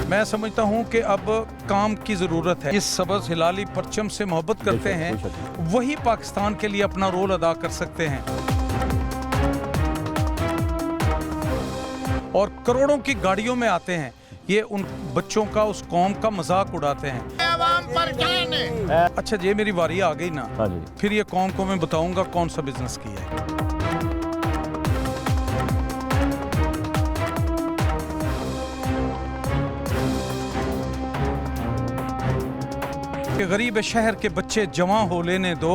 मैं समझता हूं कि अब काम की ज़रूरत है। इस सबज़ हिलाली परचम से मोहब्बत करते हैं, वही पाकिस्तान के लिए अपना रोल अदा कर सकते हैं। और करोड़ों की गाड़ियों में आते हैं, ये उन बच्चों का, उस कौम का मजाक उड़ाते हैं। अच्छा, ये मेरी बारी आ गई ना, फिर ये कौम को मैं बताऊंगा कौन सा बिजनेस किया है। कि गरीब शहर के बच्चे जवां हो लेने दो,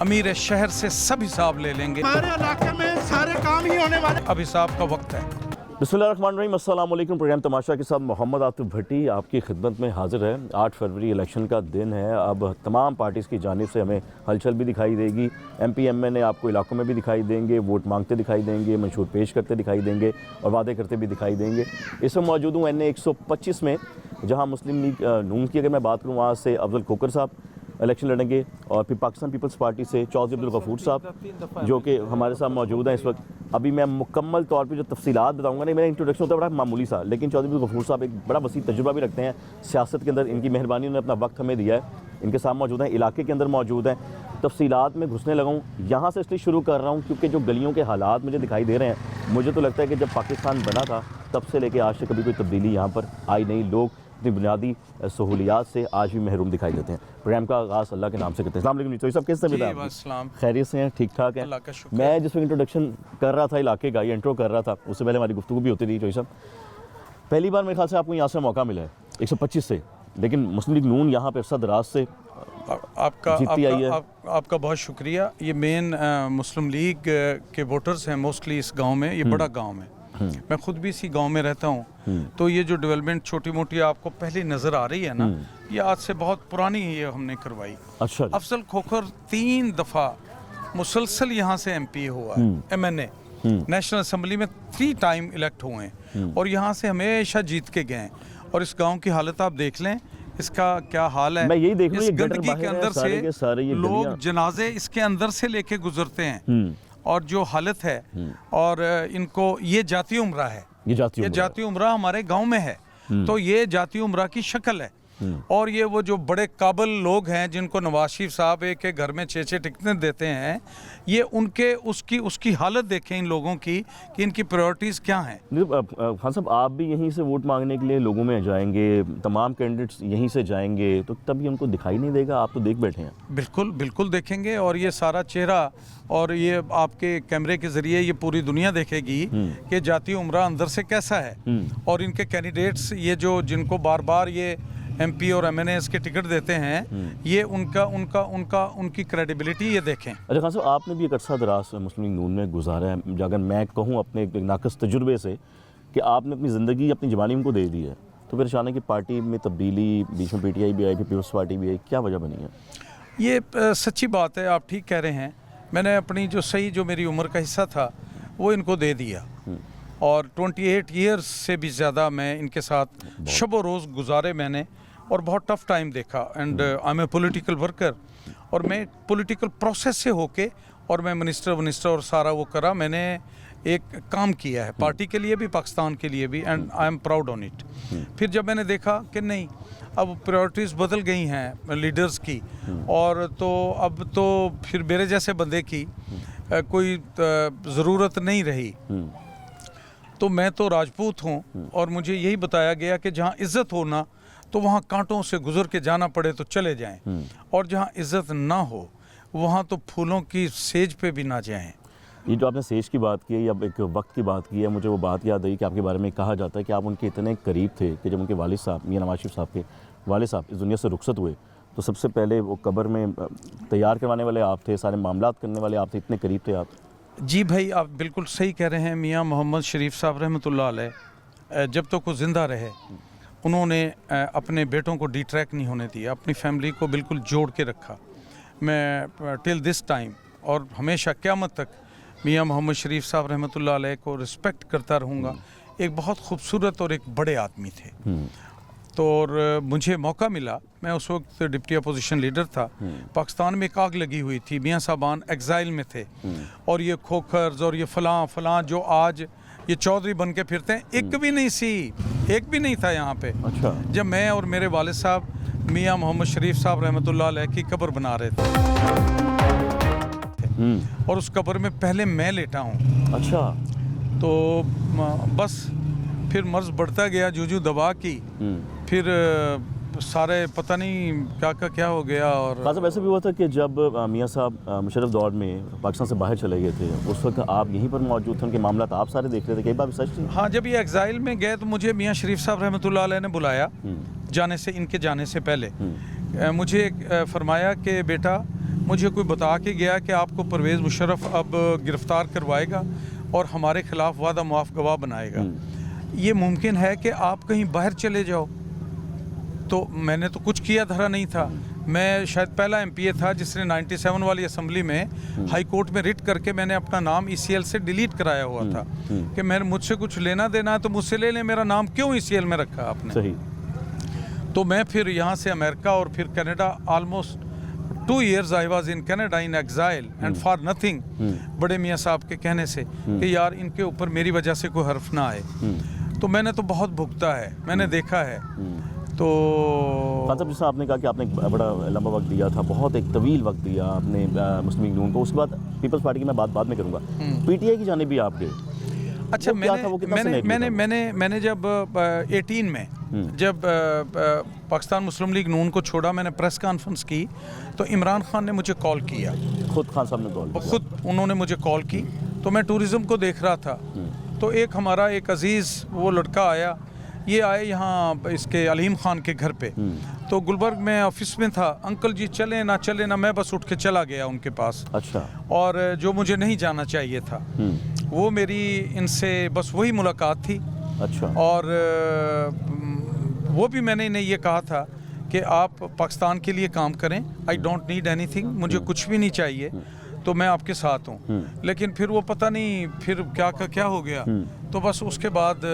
अमीर शहर से सब हिसाब ले लेंगे। हमारे इलाके में सारे काम ही होने वाले। अब हिसाब का वक्त है। बिस्मिल्लाहिर्रहमानिर्रहीम, अस्सलाम वालेकुम। प्रोग्राम तमाशा के साथ मोहम्मद आतिफ भट्टी आपकी खिदमत में हाजिर है। 8 फरवरी इलेक्शन का दिन है। अब तमाम पार्टीज़ की जानिब से हमें हलचल भी दिखाई देगी। MPMA आपको इलाकों में भी दिखाई देंगे, वोट मांगते दिखाई देंगे, मंशूर पेश करते दिखाई देंगे और वादे करते भी दिखाई देंगे। इस वक्त मौजूद हूँ NA 125 में, जहाँ मुस्लिम लीग नून की अगर मैं बात करूँ, वहाँ से अफजल खोकर साहब इलेक्शन लड़ेंगे और फिर पाकिस्तान पीपल्स पार्टी से चौधरी अब्दुल गफूर साहब जो कि हमारे साथ मौजूद हैं इस वक्त। अभी मैं मुकम्मल तौर पे जो तफसीलात बताऊंगा, नहीं मेरा इंट्रोडक्शन होता है बड़ा मामूली सा, लेकिन चौधरी अब्दुल गफूर साहब एक बड़ा वसी तजुर्बा भी रखते हैं सियासत के अंदर। इनकी मेहरबानी, उन्होंने अपना वक्त हमें दिया है। इनके साथ मौजूद हैं, इलाके के अंदर मौजूद हैं। तफसीलात में घुसने लगा हूँ, यहाँ से इसलिए शुरू कर रहा हूँ क्योंकि जो गलियों के हालात मुझे दिखाई दे रहे हैं, मुझे तो लगता है कि जब पाकिस्तान बना था तब से लेकर आज से कभी कोई तब्दीली यहाँ पर आई नहीं। लोग अपनी बुनियादी सहूलियात से आज भी महरूम दिखाई देते हैं। प्रोग्राम का आगाज़ अल्लाह के नाम से करते हैं। अस्सलाम वालेकुम। सब कैसे हैं? खैरियत से हैं? ठीक ठाक हैं? मैं जिस वक्त इंट्रोडक्शन कर रहा था इलाके का, ये इंट्रो कर रहा था, उससे पहले हमारी गुफ्तगू भी होती रही। चौधरी साहब, पहली बार मेरे ख्याल से आपको यहाँ से मौका मिला है 125 से, लेकिन मुस्लिम लीग नून यहाँ पर अरसा दराज से जीतती आई है। आपका बहुत शुक्रिया। ये मेन मुस्लिम लीग के वोटर्स हैं मोस्टली इस गाँव में। ये बड़ा गाँव है, मैं खुद भी इसी गांव में रहता हूं। तो ये जो डेवलपमेंट छोटी मोटी आपको पहले नजर आ रही है ना, ये आज से बहुत पुरानी ये हमने करवाई। अच्छा। अफजल खोखर 3 दफ़ा मुसलसल यहाँ से MP हुआ है, MNA नेशनल असेंबली में 3 टाइम इलेक्ट हुए हैं और यहाँ से हमेशा जीत के गए। और इस गाँव की हालत आप देख लें, इसका क्या हाल है। मैं यही देख इस गंदगी के अंदर से लोग जनाजे इसके अंदर से लेके गुजरते हैं और जो हालत है, और इनको ये जाती उम्रा है, ये जाती उम्रा हमारे गांव में है। तो ये जाती उम्रा की शक्ल है। और ये वो जो बड़े काबिल लोग हैं जिनको नवाज शरीफ साहब एक के घर में 6-6 टिकटें देते हैं, ये उनके उसकी हालत देखें इन लोगों की कि इनकी प्रायोरिटीज़ क्या हैं। खान साहब, आप भी यहीं से वोट मांगने के लिए लोगों में जाएंगे, तमाम कैंडिडेट्स यहीं से जाएंगे, तो तभी उनको दिखाई नहीं देगा? आप तो देख बैठे हैं। बिल्कुल बिल्कुल देखेंगे, और ये सारा चेहरा और ये आपके कैमरे के ज़रिए ये पूरी दुनिया देखेगी कि जाती उम्रा अंदर से कैसा है। और इनके कैंडिडेट्स ये जो जिनको बार बार ये MP और MNAs के टिकट देते हैं, ये उनकी क्रेडिबिलिटी ये देखें। अच्छा खान साहब, आपने भी एक अरसा दराज मुस्लिम लीग नून में गुजारा है। अगर मैं कहूँ अपने एक नाकस तजुर्बे से कि आपने अपनी ज़िंदगी अपनी जवानी उनको दे दी है, तो फिर अचानक की पार्टी में तब्दीली, बीच में PTI भी आई, फिर पीपल्स पार्टी भी आई, क्या वजह बनी है? ये सच्ची बात है, आप ठीक कह रहे हैं। मैंने अपनी जो मेरी उम्र का हिस्सा था वो इनको दे दिया, और 28 ईयर्स से भी ज़्यादा मैं इनके साथ शब व रोज़ गुजारे मैंने, और बहुत टफ टाइम देखा। And I am a political worker, और मैं पॉलिटिकल प्रोसेस से होके, और मैं मिनिस्टर और सारा वो करा। मैंने एक काम किया है पार्टी के लिए भी, पाकिस्तान के लिए भी, and I am proud on it. फिर जब मैंने देखा कि नहीं, अब प्रायोरिटीज़ बदल गई हैं लीडर्स की, और तो अब तो फिर मेरे जैसे बंदे की कोई ज़रूरत नहीं रही। तो मैं तो राजपूत हूँ, और मुझे यही बताया गया कि जहाँ इज़्ज़त हो ना, तो वहाँ कांटों से गुजर के जाना पड़े तो चले जाएं, और जहाँ इज़्ज़त ना हो वहाँ तो फूलों की सेज पे भी ना जाएं। ये जो आपने सेज की बात की है, या एक वक्त की बात की है, मुझे वो बात याद आई कि आपके बारे में कहा जाता है कि आप उनके इतने करीब थे कि जब उनके वालिद साहब, मियां नवाज शरीफ साहब के वालिद साहब इस दुनिया से रुखसत हुए, तो सबसे पहले वो कब्र में तैयार करवाने वाले आप थे, सारे मामलात करने वाले आप थे, इतने करीब थे आप। जी भाई, आप बिल्कुल सही कह रहे हैं। मियाँ मोहम्मद शरीफ साहब रहमतुल्लाह अलैह जब तक वो ज़िंदा रहे, उन्होंने अपने बेटों को डिट्रैक्ट नहीं होने दिया, अपनी फैमिली को बिल्कुल जोड़ के रखा। मैं टिल दिस टाइम और हमेशा क़यामत तक मियाँ मोहम्मद शरीफ साहब रहमतुल्लाह अलैह को रिस्पेक्ट करता रहूँगा। एक बहुत खूबसूरत और एक बड़े आदमी थे। तो और मुझे मौका मिला, मैं उस वक्त डिप्टी अपोजिशन लीडर था। पाकिस्तान में एक आग लगी हुई थी, मियाँ साहबान एग्ज़ाइल में थे, और ये खोखर्स और ये फ़लाँ जो आज ये चौधरी बन के फिरते हैं। एक भी नहीं सी, एक भी नहीं था यहाँ पे। अच्छा। जब मैं और मेरे वालिद साहब मियाँ मोहम्मद शरीफ साहब रहमतुल्लाह अलैह की कब्र बना रहे थे, और उस कब्र में पहले मैं लेटा हूँ। अच्छा। तो बस फिर मर्ज बढ़ता गया, जूझू दबा की, फिर सारे पता नहीं क्या का क्या हो गया। और खासा वैसे भी हुआ था कि जब मियाँ साहब मुशर्रफ दौर में पाकिस्तान से बाहर चले गए थे, उस वक्त आप यहीं पर मौजूद थे, उनके मामला आप सारे देख रहे थे, कई बार सच थी? हाँ, जब ये एग्जाइल में गए तो मुझे मियाँ शरीफ साहब रहमतुल्लाह अलैह ने बुलाया जाने से, इनके जाने से पहले मुझे फरमाया कि बेटा, मुझे कोई बता के गया कि आपको परवेज़ मुशर्रफ अब गिरफ़्तार करवाएगा और हमारे ख़िलाफ़ वादा मुआफ़ गवाह बनाएगा। ये मुमकिन है कि आप कहीं बाहर चले जाओ। तो मैंने तो कुछ किया धरा नहीं था। मैं शायद पहला एमपीए था जिसने 97 वाली असम्बली में हाई कोर्ट में रिट करके मैंने अपना नाम ईसीएल से डिलीट कराया हुआ था कि मैंने मुझसे कुछ लेना देना है तो मुझसे ले लें, मेरा नाम क्यों ईसीएल में रखा आपने। सही। तो मैं फिर यहाँ से अमेरिका और फिर Canada, almost 2 years I was in Canada in exile and for nothing, बड़े मियाँ साहब के कहने से कि यार इनके ऊपर मेरी वजह से कोई हर्फ ना आए। तो मैंने तो बहुत भुगता है, मैंने देखा है। तो मतलब जिसमें आपने कहा कि आपने एक बड़ा लंबा वक्त दिया था, बहुत एक तवील वक्त दिया आपने मुस्लिम लीग नून को, उसके बाद पीपल्स पार्टी की मैं बात बाद में करूँगा, पीटीआई की जानिब भी आप गए। अच्छा, मैंने जब 18 में जब पाकिस्तान मुस्लिम लीग नून को छोड़ा, मैंने प्रेस कॉन्फ्रेंस की तो इमरान खान ने मुझे कॉल किया, खुद खान साहब ने कॉल किया, खुद उन्होंने मुझे कॉल की। तो मैं टूरिज़्म को देख रहा था, तो एक हमारा एक अजीज़ वो लड़का आया, ये आए यहाँ इसके अलीम खान के घर पे। तो गुलबर्ग में ऑफिस में था, अंकल जी चले ना, मैं बस उठ के चला गया उनके पास। अच्छा। और जो मुझे नहीं जाना चाहिए था, वो मेरी इनसे बस वही मुलाकात थी। अच्छा। और वो भी मैंने इन्हें ये कहा था कि आप पाकिस्तान के लिए काम करें, आई डोंट नीड एनीथिंग, मुझे कुछ भी नहीं चाहिए, तो मैं आपके साथ हूँ। लेकिन फिर वो पता नहीं फिर क्या हो गया। तो बस उसके बाद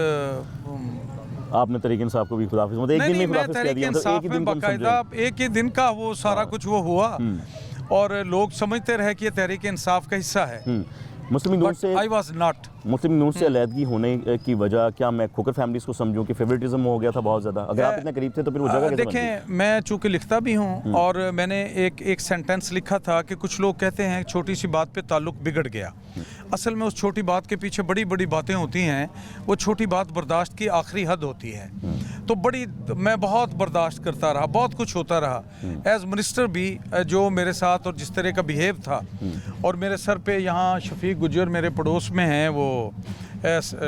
आपने तरीके इंसाफ को भी खुदाफिज, मतलब एक दिन में खुदाफिज कह दिया, मतलब एक ही दिन बाकायदा एक ही दिन का वो सारा कुछ वो हुआ, और लोग समझते रहे कि ये तहरीक इंसाफ का हिस्सा है। मुस्लिम लीग नून से I was not. Muslim League Noon से अलहदगी होने की वजह क्या मैं खोकर फैमिलीज को समझूं कि फेवरेटिज्म हो गया था बहुत ज़्यादा? अगर आप इतने करीब थे तो फिर वो जगह कैसे बन गई? देखें, मैं चूँकि लिखता भी हूँ, और मैंने एक सेंटेंस लिखा था कि कुछ लोग कहते हैं छोटी सी बात पे ताल्लुक बिगड़ गया। असल में उस छोटी बात के पीछे बड़ी बड़ी बातें होती हैं, वो छोटी बात बर्दाश्त की आखिरी हद होती है। तो मैं बहुत बर्दाश्त करता रहा, बहुत कुछ होता रहा एज मिनिस्टर भी, जो मेरे साथ और जिस तरह का बिहेव था। और मेरे सर पे यहाँ शफीक गुजर मेरे पड़ोस में हैं, वो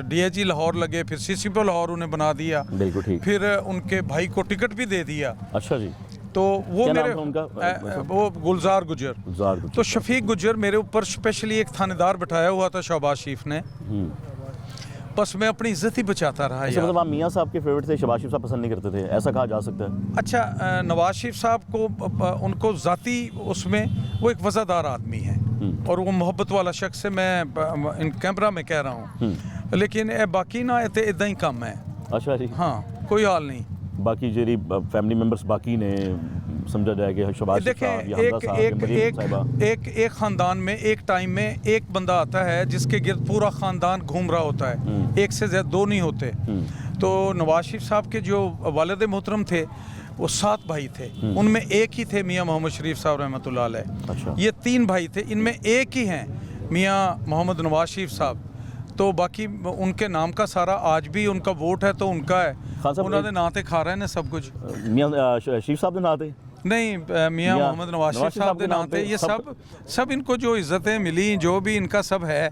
डीआईजी लाहौर लगे, फिर सीसीपी लाहौर उन्हें बना दिया, बिल्कुल ठीक, फिर उनके भाई को टिकट भी दे दिया। अच्छा जी। तो वो क्या मेरे नाम था उनका? वो गुलजार गुजर। तो शफीक गुजर मेरे ऊपर स्पेशली एक थानेदार बैठाया हुआ था शहबाज शरीफ ने, बस मैं अपनी इज्जत ही बचाता रहा। अच्छा, मतलब आप मियाँ साहब के फेवरेट थे, शहबाज शरीफ साहब पसंद नहीं करते थे, ऐसा कहा जा सकता है? अच्छा, नवाज शरीफ साहब को उनको ज़ाती उसमें वो एक वज़ादार आदमी है और वो मोहब्बत वाला शख्स है, मैं इन कैमरा में कह रहा हूँ, लेकिन बाकी ना ते इदा ही कम है। अच्छा जी। हाँ, कोई हाल नहीं। बाकी जेरी फैमिली मेंबर्स बाकी ने समझा जाए कि शहबाज देखें, एक ख़ानदान में एक टाइम में एक बंदा आता है जिसके गिर्द पूरा ख़ानदान घूम रहा होता है, एक से ज़्यादा दो नहीं होते। तो नवाज शरीफ साहब के जो वालिद मोहतरम थे वो 7 भाई थे, उनमें एक ही थे मियाँ मोहम्मद शरीफ साहब रहमतुल्लाह अलैह। अच्छा। ये 3 भाई थे, इनमें एक ही हैं मियाँ मोहम्मद नवाज शरीफ साहब। तो बाकी उनके नाम का सारा आज भी उनका वोट है तो उनका है, उन्होंने नाते खा रहे हैं सब कुछ। मियाँ शरीफ साहब ने नाते नहीं, मियाँ मोहम्मद नवाज शरीफ साहब के नाते ये सब इनको जो इज्जतें मिली, जो भी इनका सब है,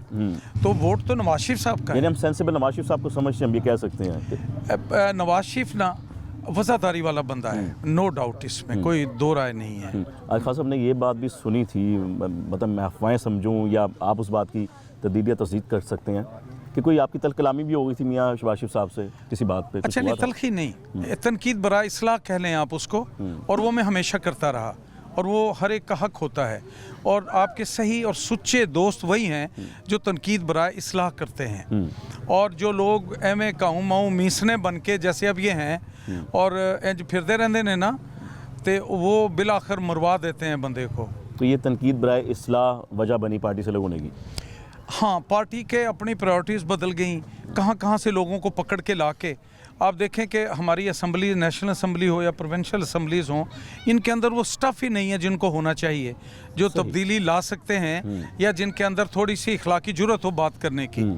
तो वोट तो नवाज शरीफ साहब का है। हम सेंसिबल नवाज शरीफ साहब को समझते हैं, हम ये कह सकते हैं। नवाज शरीफ ना वफादारी वाला बंदा है, नो डाउट, इसमें कोई दो राय नहीं है। खास साहब ने ये बात भी सुनी थी, मतलब मैं अफवाहें समझूं या आप उस बात की तदीद या तस्दीक कर सकते हैं कि कोई आपकी तलकलामी भी हो गई थी मियाँ शहबाज शरीफ साहब से किसी बात पे? अच्छा, नहीं, तलखी नहीं, तनकीद बरा इस्लाह कह लें आप उसको, और वो मैं हमेशा करता रहा, और वो हर एक का हक होता है। और आपके सही और सच्चे दोस्त वही हैं जो तनकीद बरा इस्लाह करते हैं, और जो लोग एमे काऊँ माऊँ मीसने बन के जैसे अब ये हैं और फिरते रहते हैं ना, तो वो बिल आखिर मरवा देते हैं बंदे को। तो ये तनकीद बराए इस्लाह वजह बनी पार्टी से लोगों ने की? हाँ, पार्टी के अपनी प्रायोरिटीज़ बदल गई, कहाँ कहाँ से लोगों को पकड़ के ला के आप देखें कि हमारी असम्बली, नेशनल असम्बली हो या प्रोविंशियल असम्बलीज़ हों, इनके अंदर वो स्टफ़ ही नहीं है जिनको होना चाहिए, जो तब्दीली ला सकते हैं या जिनके अंदर थोड़ी सी इखलाकी जुर्रत हो बात करने की।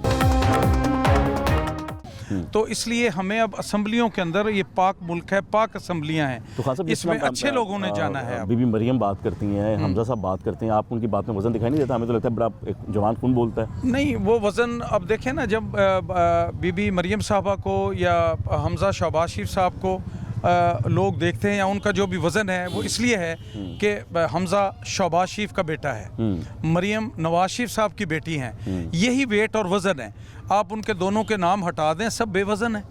तो इसलिए हमें अब असम्बलियों के अंदर, ये पाक मुल्क है, पाक असम्बलियाँ हैं, तो खान साहब इसमें अच्छे लोगों ने जाना है। अब बीबी मरियम बात करती हैं, हमजा साहब बात करते हैं, आप उनकी बात में वजन दिखाई नहीं देता? हमें तो लगता है बड़ा एक जवान खून बोलता है। नहीं, वो वज़न अब देखें ना, जब बीबी मरियम साहबा को या हमजा शहबाज शरीफ साहब को लोग देखते हैं, या उनका जो भी वज़न है वो इसलिए है कि हमजा शहबाज शरीफ का बेटा है, मरियम नवाज शरीफ साहब की बेटी हैं, यही वेट और वज़न है। आप उनके दोनों के नाम हटा दें, सब बेवज़न है।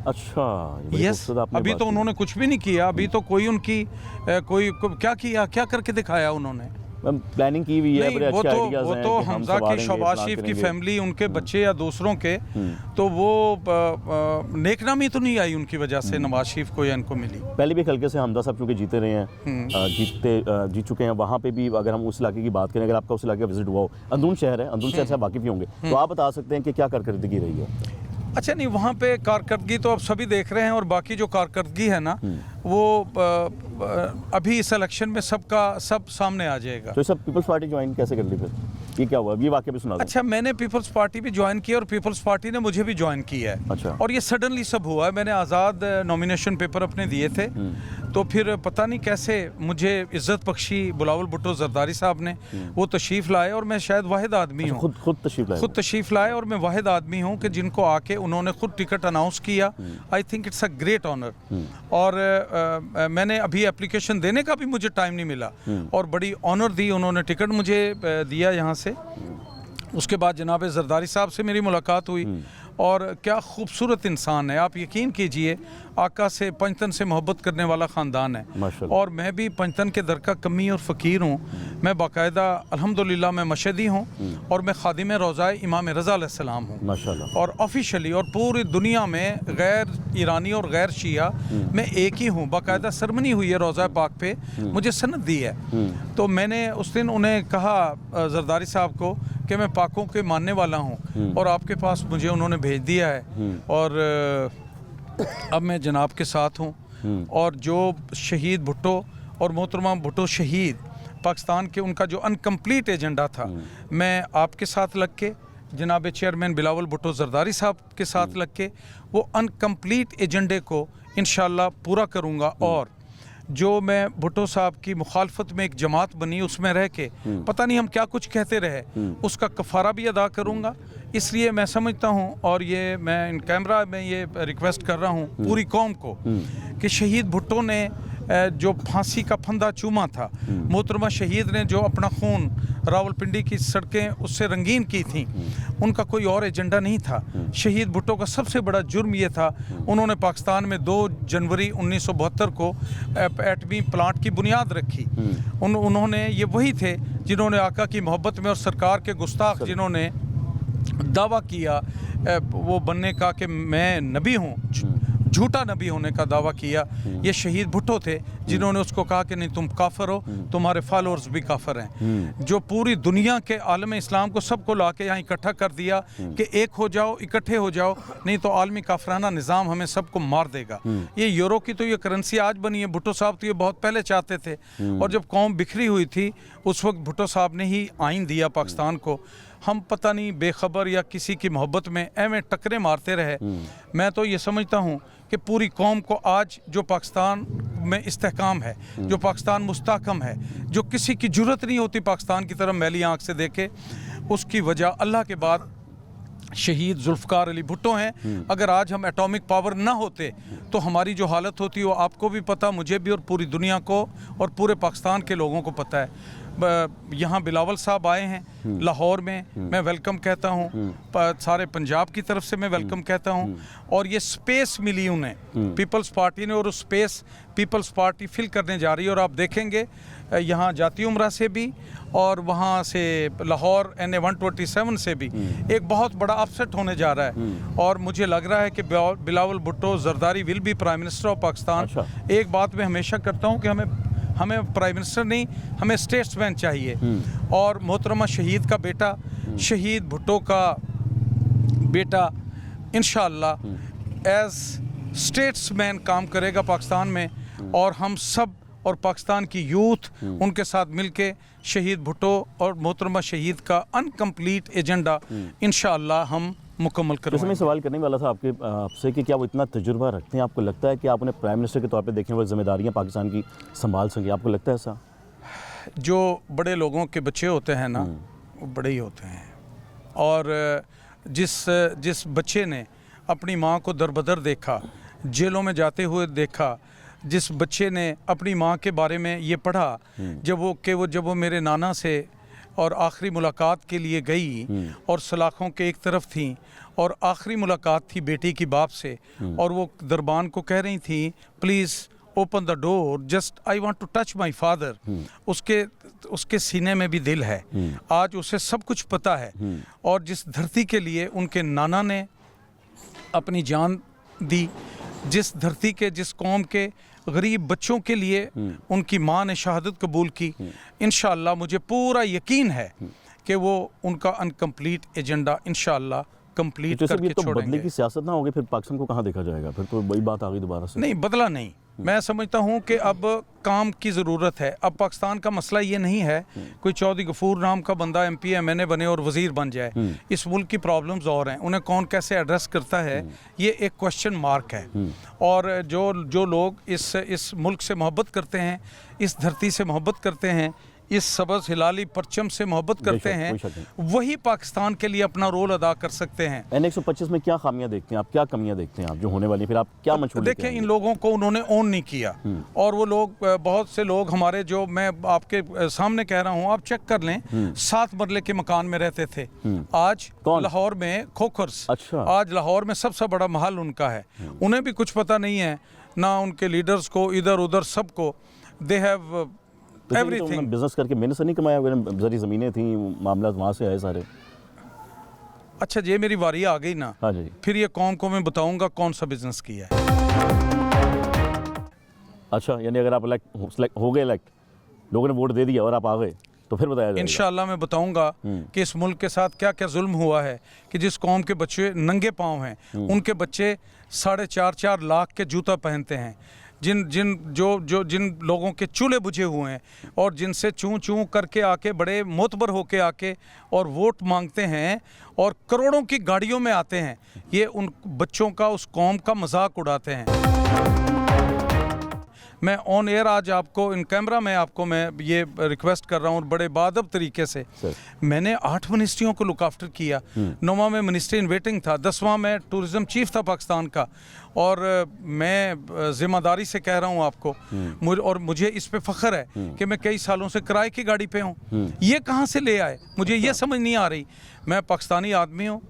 अच्छा, ये बड़ी यस, खूबसूरत आपने अभी बात तो की। उन्होंने कुछ भी नहीं किया, अभी तो कोई उनकी क्या किया, क्या करके दिखाया उन्होंने? प्लानिंग की हुई है, नहीं, बड़े अच्छे आइडियाज़ वो हैं तो कि हम हमजा की, संभालेंगे, शहबाज प्लान शरीफ की करेंगे। फैमिली, उनके बच्चे या दूसरों के, तो वो नेकनामी तो नहीं आई उनकी वजह से नवाज शरीफ को या इनको मिली। पहले भी हल्के से हमजा साहब चूँकि जीते रहे हैं, जीत चुके हैं, वहाँ पे भी अगर हम उस इलाके की बात करें, अगर आपका उस इलाके का विजिट हुआ हो, अंदरून शहर है, अंदरून शहर से आप वाकिफ़ ही होंगे, तो आप बता सकते हैं कि क्या कारकर्दगी रही है? अच्छा, नहीं, वहाँ पे कारकर्दगी तो अब सभी देख रहे हैं, और बाकी जो कारकर्दगी है ना, वो अभी इस इलेक्शन में सब सामने आ जाएगा। तो सब पीपल्स पार्टी ज्वाइन कैसे कर ली फिर? ये क्या हुआ? ये वाकया भी सुना दो। अच्छा, मैंने पीपल्स पार्टी भी ज्वाइन की और पीपल्स पार्टी ने मुझे भी ज्वाइन किया है। अच्छा। और ये सडनली सब हुआ है। मैंने आज़ाद नॉमिनेशन पेपर अपने दिए थे, तो फिर पता नहीं कैसे मुझे इज़्ज़त बख्शी बिलावल भुट्टो जरदारी साहब ने वो तशरीफ़ लाए, और मैं शायद वाहिद आदमी हूँ, खुद तशरीफ लाए? खुद तशरीफ़ लाए, और मैं वाहिद आदमी हूँ कि जिनको आके उन्होंने खुद टिकट अनाउंस किया। I think it's a great honour. और मैंने अभी एप्लीकेशन देने का भी मुझे टाइम नहीं मिला, और बड़ी ऑनर दी उन्होंने, टिकट मुझे दिया यहाँ से। उसके बाद जनाब जरदारी साहब से मेरी मुलाकात हुई, और क्या खूबसूरत इंसान है। आप यकीन कीजिए, आका से, पंजतन से मोहब्बत करने वाला ख़ानदान है, माशाल्लाह। और मैं भी पंजतन के दर का कमी और फ़कीर हूँ। मैं बाकायदा अल्हम्दुलिल्लाह मैं मशहदी हूँ, और मैं खादिम रोज़ा इमाम रज़ा अलैहिस्सलाम हूँ, माशाल्लाह। और ऑफिशियली और पूरी दुनिया में गैर ईरानी और गैर शिया मैं एक ही हूँ। बाकायदा सरमनी हुई है रोज़ा पाक पे, मुझे सनद दी है। तो मैंने उस दिन उन्हें कहा, जरदारी साहब को, कि मैं पाकों के मानने वाला हूँ, और आपके पास मुझे उन्होंने भेज दिया है, और अब मैं जनाब के साथ हूँ। और जो शहीद भुट्टो और मोहतरमा भुट्टो शहीद पाकिस्तान के, उनका जो अनकम्प्लीट एजेंडा था, मैं आपके साथ लग के, जनाब चेयरमैन बिलावल भुट्टो जरदारी साहब के साथ लग के वो अनकम्प्लीट एजेंडे को इंशाल्लाह पूरा करूँगा। और जो मैं भुट्टो साहब की मुखालफत में एक जमात बनी, उसमें रह के पता नहीं हम क्या कुछ कहते रहे, उसका कफ़ारा भी अदा करूँगा। इसलिए मैं समझता हूँ, और ये मैं इन कैमरा में ये रिक्वेस्ट कर रहा हूँ पूरी कौम को, कि शहीद भुट्टो ने जो फांसी का फंदा चूमा था, मोहतरमा शहीद ने जो अपना खून रावलपिंडी की सड़कें उससे रंगीन की थी, उनका कोई और एजेंडा नहीं था। शहीद भुट्टो का सबसे बड़ा जुर्म ये था, उन्होंने पाकिस्तान में 2 जनवरी 1972 को एटमी प्लांट की बुनियाद रखी। उन्होंने, ये वही थे जिन्होंने आका की मोहब्बत में, और सरकार के गुस्ताख जिन्होंने दावा किया वो बनने का कि मैं नबी हूँ, झूठा नबी होने का दावा किया, ये शहीद भुट्टो थे, जिन्होंने उसको कहा कि नहीं तुम काफिर हो, तुम्हारे फॉलोअर्स भी काफिर हैं। जो पूरी दुनिया के आलम इस्लाम को सबको ला के यहाँ इकट्ठा कर दिया कि एक हो जाओ, इकट्ठे हो जाओ, नहीं तो आलमी काफराना निज़ाम हमें सबको मार देगा। ये यूरो की तो ये करेंसी आज बनी है, भुट्टो साहब तो ये बहुत पहले चाहते थे। और जब कौम बिखरी हुई थी, उस वक्त भुट्टो साहब ने ही आइन दिया पाकिस्तान को। हम पता नहीं बेखबर या किसी की मोहब्बत में एवं टकरे मारते रहे। मैं तो ये समझता हूँ कि पूरी कौम को आज जो पाकिस्तान में इस्तेहकाम है, जो पाकिस्तान मुस्तहकम है, जो किसी की जुर्रत नहीं होती पाकिस्तान की तरफ मैली आँख से देखे, उसकी वजह अल्लाह के बाद शहीद जुल्फ़कार अली भुट्टो हैं। अगर आज हम एटॉमिक पावर ना होते तो हमारी जो हालत होती वो आपको भी पता, मुझे भी, और पूरी दुनिया को और पूरे पाकिस्तान के लोगों को पता है। यहाँ बिलावल साहब आए हैं लाहौर में, मैं वेलकम कहता हूँ, सारे पंजाब की तरफ से मैं वेलकम कहता हूँ। और ये स्पेस मिली उन्हें पीपल्स पार्टी ने, और उस स्पेस पीपल्स पार्टी फिल करने जा रही है। और आप देखेंगे यहाँ जाती उम्रा से भी, और वहाँ से लाहौर NA 127 से भी एक बहुत बड़ा अपसेट होने जा रहा है। और मुझे लग रहा है कि Bilawal Bhutto Zardari will be prime minister of Pakistan. अच्छा। एक बात मैं हमेशा करता हूँ कि हमें प्राइम मिनिस्टर नहीं, हमें स्टेट्समैन चाहिए। और मोहतरमा शहीद का बेटा, शहीद भुट्टो का बेटा इंशाअल्लाह एज स्टेट्समैन काम करेगा पाकिस्तान में, और हम सब और पाकिस्तान की यूथ उनके साथ मिलके शहीद भुट्टो और मोहतरमा शहीद का अनकम्प्लीट एजेंडा इंशाअल्लाह हम मुकम्मल जैसे करेंगे। मैं सवाल करने वाला था आपसे कि क्या वो इतना तजुर्बा रखते हैं? आपको लगता है कि आप उन्हें प्राइम मिनिस्टर के तौर पे देखें, वो जिम्मेदारियां पाकिस्तान की संभाल सकें? आपको लगता है ऐसा? जो बड़े लोगों के बच्चे होते हैं ना, वो बड़े ही होते हैं। और जिस बच्चे ने अपनी माँ को दरबदर देखा, जेलों में जाते हुए देखा, जिस बच्चे ने अपनी माँ के बारे में ये पढ़ा जब वो मेरे नाना से और आखिरी मुलाकात के लिए गई और सलाखों के एक तरफ थी और आखिरी मुलाकात थी बेटी की बाप से, और वो दरबान को कह रही थी please open the door, just I want to touch my father. उसके सीने में भी दिल है, आज उसे सब कुछ पता है। और जिस धरती के लिए उनके नाना ने अपनी जान दी, जिस धरती के, जिस कौम के गरीब बच्चों के लिए उनकी माँ ने शहादत कबूल की, इंशाअल्लाह मुझे पूरा यकीन है कि वो उनका अनकम्प्लीट एजेंडा इंशाअल्लाह कंप्लीट करके ये तो छोड़ेंगे। बदले की सियासत ना होगी, फिर पाकिस्तान को कहाँ देखा जाएगा? फिर तो वही बात आ गई दोबारा से। नहीं, बदला नहीं। मैं समझता हूँ कि अब काम की ज़रूरत है। अब पाकिस्तान का मसला ये नहीं है कोई चौधरी गफूर नाम का बंदा MP MNA बने और वज़ीर बन जाए। इस मुल्क की प्रॉब्लम्स और हैं, उन्हें कौन कैसे एड्रेस करता है ये एक क्वेश्चन मार्क है। और जो लोग इस मुल्क से मोहब्बत करते हैं, इस धरती से मोहब्बत करते हैं, इस सबज हिलाली परचम से मोहब्बत करते हैं, वही पाकिस्तान के लिए अपना रोल अदा कर सकते हैं। N125 में क्या खामियां देखते हैं आप, क्या कमियां देखते हैं आप जो होने वाली, फिर आप क्या मंशूर लेके देखें, आएंगे? इन लोगों को उन्होंने ऑन नहीं किया, और वो लोग, बहुत से लोग हमारे, जो मैं आपके सामने कह रहा हूँ, आप चेक कर लें, 7 मरले के मकान में रहते थे। आज लाहौर में खोखर्स, अच्छा। आज लाहौर में सबसे बड़ा महल उनका है। उन्हें भी कुछ पता नहीं है, ना उनके लीडर्स को, इधर उधर सबको, दे हैव एवरीथिंग। बिजनेस करके मेहनत से नहीं कमाया, जरी ज़मीनें थी, मामला वहाँ से आए सारे। अच्छा, ये मेरी बारी आ गई ना, हाँ जी। फिर ये कौम को मैं बताऊंगा कौन सा बिजनेस किया है। अच्छा, यानी अगर आप हो गए इलेक्ट, लोगों ने वोट दे दिया और आप आ गए, तो फिर बताया जाएगा। इंशाअल्लाह मैं बताऊंगा कि इस मुल्क के साथ क्या क्या जुल्म हुआ है, कि जिस कौम के बच्चे नंगे पाँव हैं, उनके बच्चे 4.5 लाख के जूता पहनते हैं, जिन लोगों के चूल्हे बुझे हुए हैं, और जिनसे चूं चूं करके आके, बड़े मोतबर होके आके और वोट मांगते हैं और करोड़ों की गाड़ियों में आते हैं, ये उन बच्चों का, उस कौम का मजाक उड़ाते हैं। मैं ऑन एयर आज आपको, इन कैमरा में आपको मैं ये रिक्वेस्ट कर रहा हूँ बड़े बादब तरीके से। मैंने 8 मिनिस्ट्रियों को लुक आफ्टर किया, 9वां में मिनिस्ट्री इन वेटिंग था, 10वां में टूरिज़म चीफ था पाकिस्तान का, और मैं ज़िम्मेदारी से कह रहा हूँ आपको, मुझे इस पे फ़ख्र है कि मैं कई सालों से किराए की गाड़ी पे हूँ। ये कहाँ से ले आए, मुझे ये समझ नहीं आ रही। मैं पाकिस्तानी आदमी हूँ,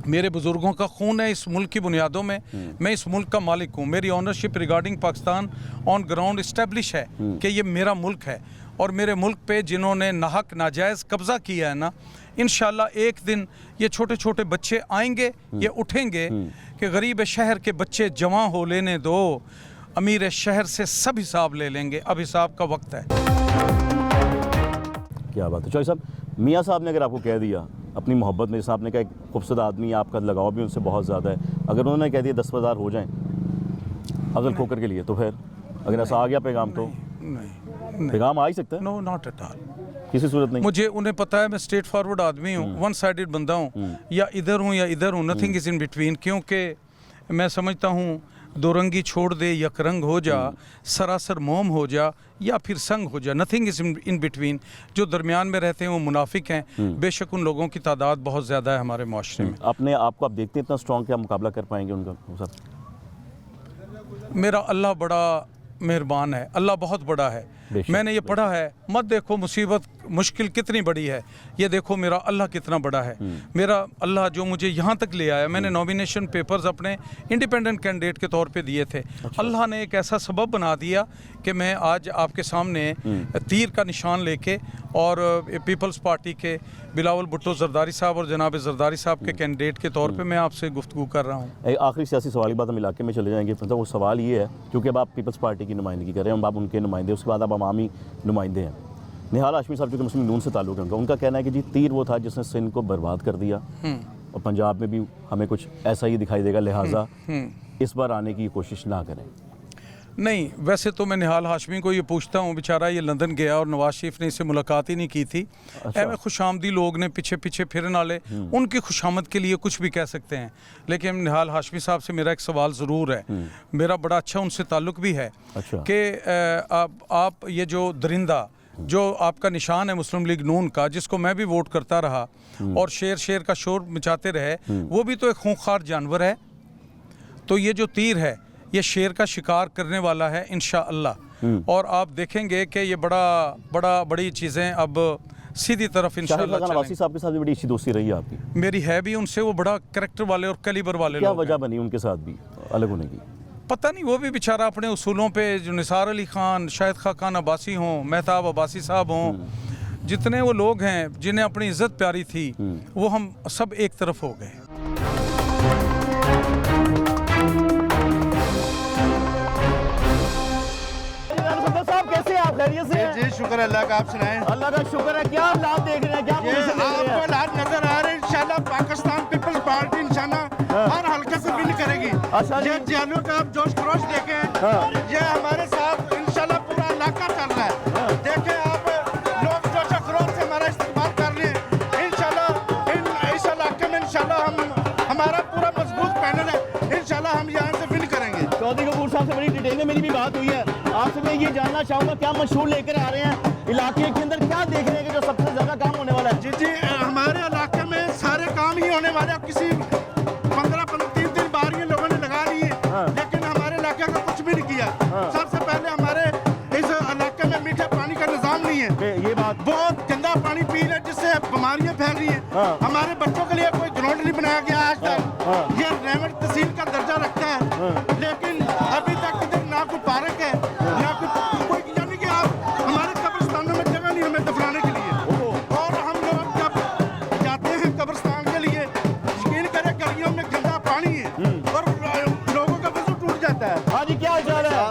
मेरे बुज़ुर्गों का खून है इस मुल्क की बुनियादों में, मैं इस मुल्क का मालिक हूँ। मेरी ownership regarding Pakistan on ground establish है कि ये मेरा मुल्क है, और मेरे मुल्क पे जिन्होंने नाहक नाजायज़ कब्ज़ा किया है ना, इंशाल्लाह एक दिन ये छोटे छोटे बच्चे आएंगे, ये उठेंगे कि गरीब शहर के बच्चे जवां हो लेने दो, अमीर शहर से सब हिसाब ले लेंगे, अब हिसाब का वक्त है। क्या बात है चौधरी साहब। मियाँ साहब ने अगर आपको कह दिया अपनी मोहब्बत में, जैसे आपने कहा एक खूबसूरत आदमी, आपका लगाव भी उनसे बहुत ज़्यादा है, अगर उन्होंने कह दिया 10,000 हो जाएं अगल खोकर के लिए, तो फिर अगर ऐसा आ गया पैगाम, तो नहीं, पैगाम आ ही सकता है? No, not at all. किसी सूरत नहीं। मुझे, उन्हें पता है मैं स्ट्रेट फॉरवर्ड आदमी हूँ, वन साइडेड बंदा हूँ, या इधर हूँ या इधर हूँ, नथिंग इज़ इन बिटवीन। क्योंकि मैं समझता हूँ दो रंगी छोड़ दे, यक रंग हो जा, सरासर मोम हो जा या फिर संग हो जा, नथिंग इज़ इन बिटवीन। जो दरमियान में रहते हैं वो मुनाफिक हैं। बेशक उन लोगों की तादाद बहुत ज़्यादा है हमारे माशरे में। अपने आप को आप देखते हैं इतना स्ट्रॉन्ग, क्या मुकाबला कर पाएंगे उनका? मेरा अल्लाह बड़ा मेहरबान है, अल्लाह बहुत बड़ा है। मैंने ये पढ़ा है, मत देखो मुसीबत मुश्किल कितनी बड़ी है, ये देखो मेरा अल्लाह कितना बड़ा है। मेरा अल्लाह जो मुझे यहाँ तक ले आया, मैंने नॉमिनेशन पेपर्स अपने इंडिपेंडेंट कैंडिडेट के तौर पे दिए थे। अल्लाह ने एक ऐसा सबब बना दिया कि मैं आज आपके सामने तीर का निशान लेके और पीपल्स पार्टी के बिलावल भुट्टो जरदारी साहब और जनाब जरदारी साहब के कैंडिडेट के तौर पे मैं आपसे गुफ्तगू कर रहा हूँ। एक आखिरी सियासी सवाल की बात हम इलाके में चले जाएंगे। मतलब वो सवाल ये है, क्योंकि अब आप पीपल्स पार्टी की नुमाइंदगी कर रहे हैं, आप उनके नुमाइंदे, उसके बाद आप अवामी नुमाइंदे हैं। निहाल हाशमी साहब जो कि मुस्लिम नून से ताल्लुक़ है उनका कहना है कि जी तीर वो था जिसने सिंध को बर्बाद कर दिया और पंजाब में भी हमें कुछ ऐसा ही दिखाई देगा, लिहाजा इस बार आने की कोशिश ना करें। नहीं, वैसे तो मैं निहाल हाशमी को ये पूछता हूँ, बेचारा ये लंदन गया और नवाज शरीफ ने इससे मुलाकात ही नहीं की थी। ऐਵੇਂ खुशामदी लोग ने पीछे पीछे फिरने वाले, उनकी खुशामद के लिए कुछ भी कह सकते हैं। लेकिन निहाल हाशमी साहब से मेरा एक सवाल ज़रूर है, मेरा बड़ा अच्छा उनसे ताल्लुक़ भी है कि आप ये जो दरिंदा जो आपका निशान है मुस्लिम लीग नून का, जिसको मैं भी वोट करता रहा और शेर शेर का शोर मचाते रहे, वो भी तो एक खूंखार जानवर है। तो ये जो तीर है ये शेर का शिकार करने वाला है इंशाअल्लाह, और आप देखेंगे कि ये बड़ी चीज़ें अब सीधी तरफ इंशाअल्लाह चलेंगी। नवासी साहब के साथ भी बड़ी अच्छी दोस्ती रही है आपकी? मेरी है भी उनसे, वो बड़ा कैरेक्टर वाले और कैलिबर वाले क्या लोग वजह हैं। बनी उनके साथ भी अलग होने की? पता नहीं, वो भी बेचारा अपने उसूलों पे, जो निसार अली खान, शाहिद खान अब्बासी हों, मेहताब अब्बासी साहब हों, जितने वो लोग हैं जिन्हें अपनी इज्जत प्यारी थी, वो हम सब एक तरफ हो गए। साहब कैसे आप? खैरियत से हैं? जी शुक्र अल्लाह का, आप सुनाएं। अल्लाह का शुक्र है। क्या हालात देख रहे हैं, क्या ये पोजीशन देख रहे आपको हैं? हालात नजर आ रहे हैं। इंशाल्लाह पाकिस्तान पीपल्स पार्टी इंशाल्लाह हर हल्के से विन करेगी। अच्छा जी। ये जियालू का आप जोश खरोश देखें, ये हमारे साथ इंशाल्लाह पूरा इलाका चल रहा है। देखें आप, लोग जोश खरोश से हमारा इस्तेमाल कर रहे हैं। इंशाल्लाह इस इलाके में इंशाल्लाह हमारा पूरा मजबूत पैनल है। इंशाल्लाह हम यहाँ से विन करेंगे। चौधरी कपूर साहब से बड़ी डिटेल में मेरी भी बात हुई है। आपसे मैं ये जानना चाहूँगा, क्या मशहूर लेकर आ रहे हैं इलाके के अंदर, क्या देख रहे हैं कि जो सबसे ज़्यादा काम होने वाला है? जी हमारे इलाके में सारे काम ही होने वाले हैं। किसी 15-3 बार ये लोगों ने लगा लिए, लेकिन हमारे इलाके का कुछ भी नहीं किया। सबसे पहले हमारे इस इलाके में मीठे पानी का निजाम नहीं है। ये बात बहुत गंदा पानी पी रहे, जिससे बीमारियां फैल रही हैं। हमारे बच्चों के लिए कोई ग्राउंड नहीं बनाया गया आज तक। ये रेवट तहसील का दर्जा रखता है, लेकिन अभी तक इधर ना कोई पार्क है, ना कोई, यानी कि आप हमारे कब्रिस्तानों में जगह नहीं हमें दफनाने के लिए। और हम लोग जब जाते हैं कब्रिस्तान के लिए, यकीन करें गलियों में गंदा पानी है और लोगों का वजू टूट जाता है। हाँ जी, क्या हाल है?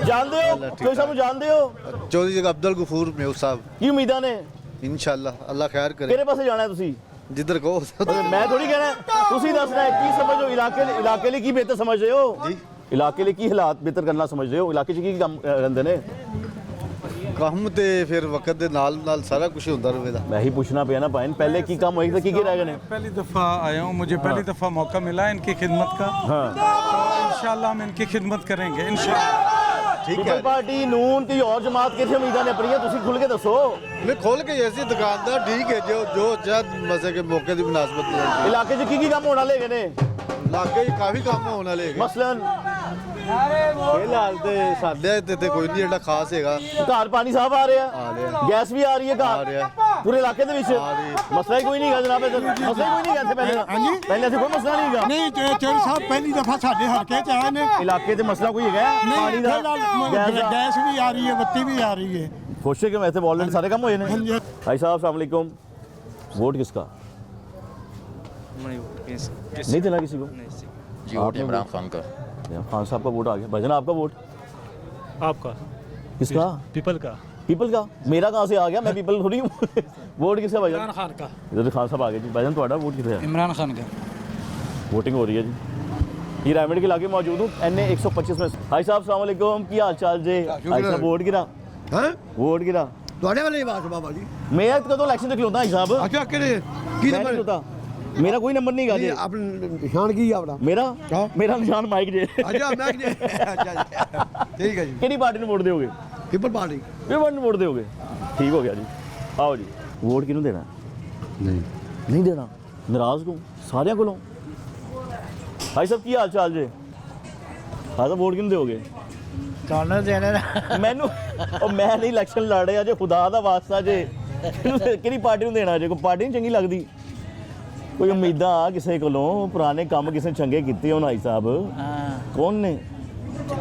जानते हो कोई साहब, जानते हो चौधरी अब्दुल गफूर मेव साहब? की उम्मीदा ने इंशाल्लाह अल्लाह खैर करे। किहड़े पासे जाना है तुसी? जिधर कहो। मैं थोड़ी कहना है, तुसी दसना है की समझो इलाके लिए की बेहतर समझ रहे हो जी? इलाके लिए की हालात बेहतर करना समझ रहे हो? इलाके 'ਚ ਕੀ ਕੰਮ ਰਹਿੰਦੇ ਨੇ? ਕੰਮ ਤੇ ਫਿਰ ਵਕਤ ਦੇ ਨਾਲ ਨਾਲ ਸਾਰਾ ਕੁਝ ਹੁੰਦਾ ਰਹੇਗਾ। मैं ही पूछना पिया ना पाइन, पहले की काम हुई था, की रह गए? पहली दफ़ा आया हूँ, मुझे पहली दफ़ा मौका मिला है इनकी खिदमत का। तो इंशाल्लाह हम इनकी खिदमत करेंगे इंशाल्लाह। ठीक है। पीपल पार्टी नून की और जमात किथे उम्मीदां ने अपनी, तुसी खुल के दसो। मैं खोल के ऐसी दुकानदार ठीक है जो जद मजे के मौके की मुनासबत है। इलाके 'ਚ की काम होने लगे ने? लागे काफी काम होने वाले हैं। मसलन फिलहाल ते साडे ते कोई नहीं एडा खास हैगा। घर पानी साफ आ रहा आ है, रहा गैस भी आ रही है आ घर रहा है। पूरे इलाके दे विच? आ रही है। मसला ही कोई नहीं है जनाब, मसला ही कोई नहीं है पहले। पहले ऐसे कोई मसला नहीं है। नहीं चौधरी साहब पहली दफा साडे हल्के च आए ने। इलाके ते मसला कोई है पानी दा, गैस भी आ रही है, बत्ती भी आ रही है। खुश है कि वैसे ऑलरेडी सारे काम हुए ने। भाई साहब अस्सलाम वालेकुम, वोट किसका? नहीं देना किसी को? जी वोट इमरान खान का। खान साहब का वोट आ गया। भजन आपका वोट? आपका? किसका? पीपल का। पीपल का? मेरा कहाँ से आ गया? मैं पीपल थोड़ी हूँ। वोट किसका भजन? इमरान खान का। इधर खान साहब आ गए जी। भजन ਤੁਹਾਡਾ वोट किसे है? इमरान खान का। वोटिंग हो रही है जी। ये रायमंड के इलाके में मौजूद हूँ, NA 125 में। भाई साहब अस्सलाम वालेकुम, की हाल चाल जे? भाई साहब वोट गिरा? हैं? वोट गिरा? ਤੁਹਾਡੇ ਵਾਲੀ ਬਾਤ ਬਾਬਾ ਜੀ। मैं कदों इलेक्शन तक खलोता भाई साहब? ਅੱਛਾ ਕਿਹੜੇ ਕੀ मैं नहीं खलोता, मेरा कोई नंबर नहीं गा जी। ਆਪਣਾ ਨਿਸ਼ਾਨ ਕੀ ਆ ਆਪਣਾ? मेरा हाँ। मेरा निशान माइक जे। ਅੱਛਾ ਮੈਂ ਠੀਕ ਹੈ ਜੀ। ਕਿਹੜੀ ਪਾਰਟੀ ਨੂੰ ਵੋਟ ਦਿਓਗੇ? People party. ਕਿਹੜੀ ਪਾਰਟੀ ਨੂੰ ਵੋਟ ਦਿਓਗੇ? ठीक हो गया जी। आओ जी, वोट किहनूं देना? नहीं देना? नाराज क्यों सारिਆਂ ਕੋਲੋਂ? भाई साहब की हाल चाल जे? हाँ तो वोट किहनूं दिओगे? ਤੁਹਾਨੂੰ ਦੇਣੇ ਮੈਨੂੰ ਉਹ ਮੈਂ ਨਹੀਂ ਇਲੈਕਸ਼ਨ ਲੜ ਰਿਹਾ ਜੇ, ਖੁਦਾ ਦਾ ਵਾਸਤਾ ਜੇ ਕਿਹੜੀ ਪਾਰਟੀ ਨੂੰ ਦੇਣਾ ਜੇ? ਕੋਈ ਪਾਰਟੀ ਨਹੀਂ ਚੰਗੀ ਲੱਗਦੀ? ਕੋਈ ਉਮੀਦਾਂ ਕਿਸੇ ਕੋਲੋਂ, ਪੁਰਾਣੇ ਕੰਮ ਕਿਸੇ ਚੰਗੇ ਕੀਤੇ ਹੋਣ ਭਾਈ ਸਾਹਿਬ? ਹਾਂ ਕੌਣ ਨੇ?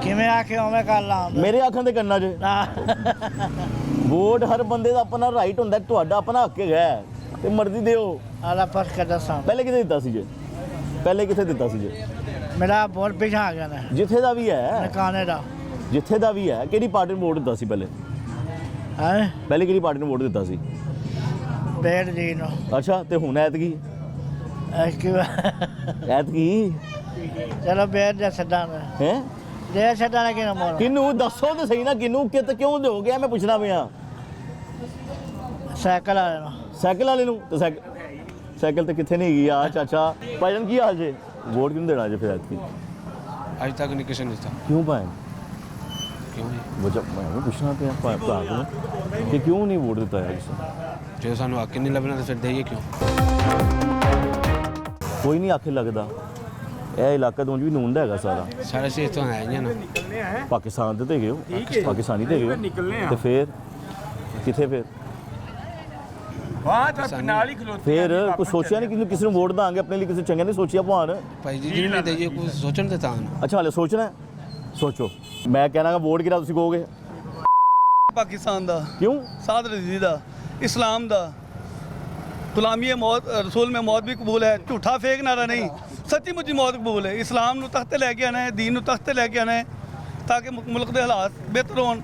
ਕਿਵੇਂ ਆਖੇ ਉਵੇਂ ਕਰ ਲਾਂ ਮੇਰੇ ਆਖਾਂ ਤੇ ਕੰਨਾਂ ਜੇ। ਵੋਟ ਹਰ ਬੰਦੇ ਦਾ ਆਪਣਾ ਰਾਈਟ ਹੁੰਦਾ, ਤੁਹਾਡਾ ਆਪਣਾ ਹੱਕ ਹੈ ਤੇ ਮਰਜ਼ੀ ਦਿਓ। आला पर का दसा ਪਹਿਲੇ ਕਿੱਥੇ ਦਿੱਤਾ ਸੀ ਜੇ? ਪਹਿਲੇ ਕਿੱਥੇ ਦਿੱਤਾ ਸੀ ਜੇ? मेरा बहुत पीछे आ गया ना ਜਿੱਥੇ ਦਾ ਵੀ ਹੈ, नकाने दा ਜਿੱਥੇ ਦਾ ਵੀ ਹੈ, ਕਿਹੜੀ ਪਾਰਟੀ ਨੂੰ ਵੋਟ ਦਿੱਤਾ ਸੀ ਪਹਿਲੇ? है ਪਹਿਲੇ ਕਿਹੜੀ ਪਾਰਟੀ ਨੂੰ ਵੋਟ ਦਿੱਤਾ ਸੀ? बेड जी नो ਅੱਛਾ, ਤੇ ਹੁਣ ਐਤਕੀ ਐਤਕੀ चलो बेड दे सदा में ਹੈ दे सदा ने कि मोर ਕਿਹਨੂੰ ਦੱਸੋ ਤੇ ਸਹੀ ਨਾ, ਕਿਹਨੂੰ ਕਿਉਂ ਦਿਓਗੇ? ਮੈਂ ਪੁੱਛਣਾ ਪਿਆ। साइकिल आ रहा ਸਾਈਕਲ ਵਾਲੇ ਨੂੰ ਤੇ ਸਾਈਕਲ ਤੇ ਕਿੱਥੇ ਨਹੀਂ ਗਈ ਆ ਚਾਚਾ। ਭਾਈਜਾਨ ਕੀ ਹਾਲ ਜੇ? ਵੋਟ ਕਿਹਨੂੰ ਦੇਣਾ ਜੇ ਫਿਰ ਐਤਕੀ? ਅੱਜ ਤੱਕ ਨਹੀਂ ਕਿਸੇ ਨੇ ਦਿੱਤਾ ਕਿਉਂ ਭਾਈ? ਕਿਉਂ ਜੀ? ਵਜ੍ਹਾ ਮੈਂ ਵੀ ਪੁੱਛਣਾ ਪਿਆ ਭਰਾ ਨੂੰ ਕਿ ਕਿਉਂ ਨਹੀਂ ਵੋਟ ਦਿੱਤਾ ਯਾਰ ਕਿਸੇ? ਜੇ ਸਾਨੂੰ ਹੱਕ ਹੀ ਨਹੀਂ ਲੱਭਣਾ ਤਾਂ ਫਿਰ ਦੇਈਏ ਕਿਉਂ? ਕੋਈ ਨਹੀਂ ਆਖੇ ਲੱਗਦਾ। ਇਹ ਇਲਾਕਾ ਤੋਂ ਉਂਝ ਵੀ ਨੂਨ ਦਾ ਹੈਗਾ ਸਾਰਾ। ਸਾਰੇ ਸੀ ਇੱਥੋਂ ਆਏ ਹੀ ਨਾ ਪਾਕਿਸਤਾਨ ਦੇ ਤੇ ਗਏ ਹੋ, ਪਾਕਿਸਤਾਨੀ ਤੇ ਗਏ ਹੋ ਤੇ ਫਿਰ ਕਿੱਥੇ ਫਿਰ ਫਿਰ ਕੁਝ ਸੋਚਿਆ ਨਹੀਂ ਕਿ ਕਿਸੇ ਨੂੰ ਵੋਟ ਦਾਂਗੇ ਆਪਣੇ ਲਈ? ਕਿਸੇ ਚੰਗੇ ਨਹੀਂ ਸੋਚਿਆ ਭਾਣ? ਭਾਈ ਜੀ ਜਿਹਨੂੰ ਨਹੀਂ ਦੇਈਏ ਕੁਝ ਸੋਚਣ ਤੇ ਤਾਂ ਨਾ। ਅੱਛਾ ਹਲੇ ਸੋਚਣਾ ਹੈ? ਸੋਚੋ। ਮੈਂ ਕਹਿਣਾ ਵੋਟ ਕਿਹੜਾ ਤੁਸੀਂ ਕਹੋਗੇ? पाकिस्तान दा ਕਿਉਂ? साद रजी दा इस्लाम दा गुलामी मौत रसूल में मौत भी कबूल है, झूठा फेक नारा नहीं, सच्ची मुच्ची मौत कबूल है। इस्लाम नूं तख्ते लैके आना है, दीन नूं तख्ते लैके आना है ताकि मुल्क के हालात बेहतर होण,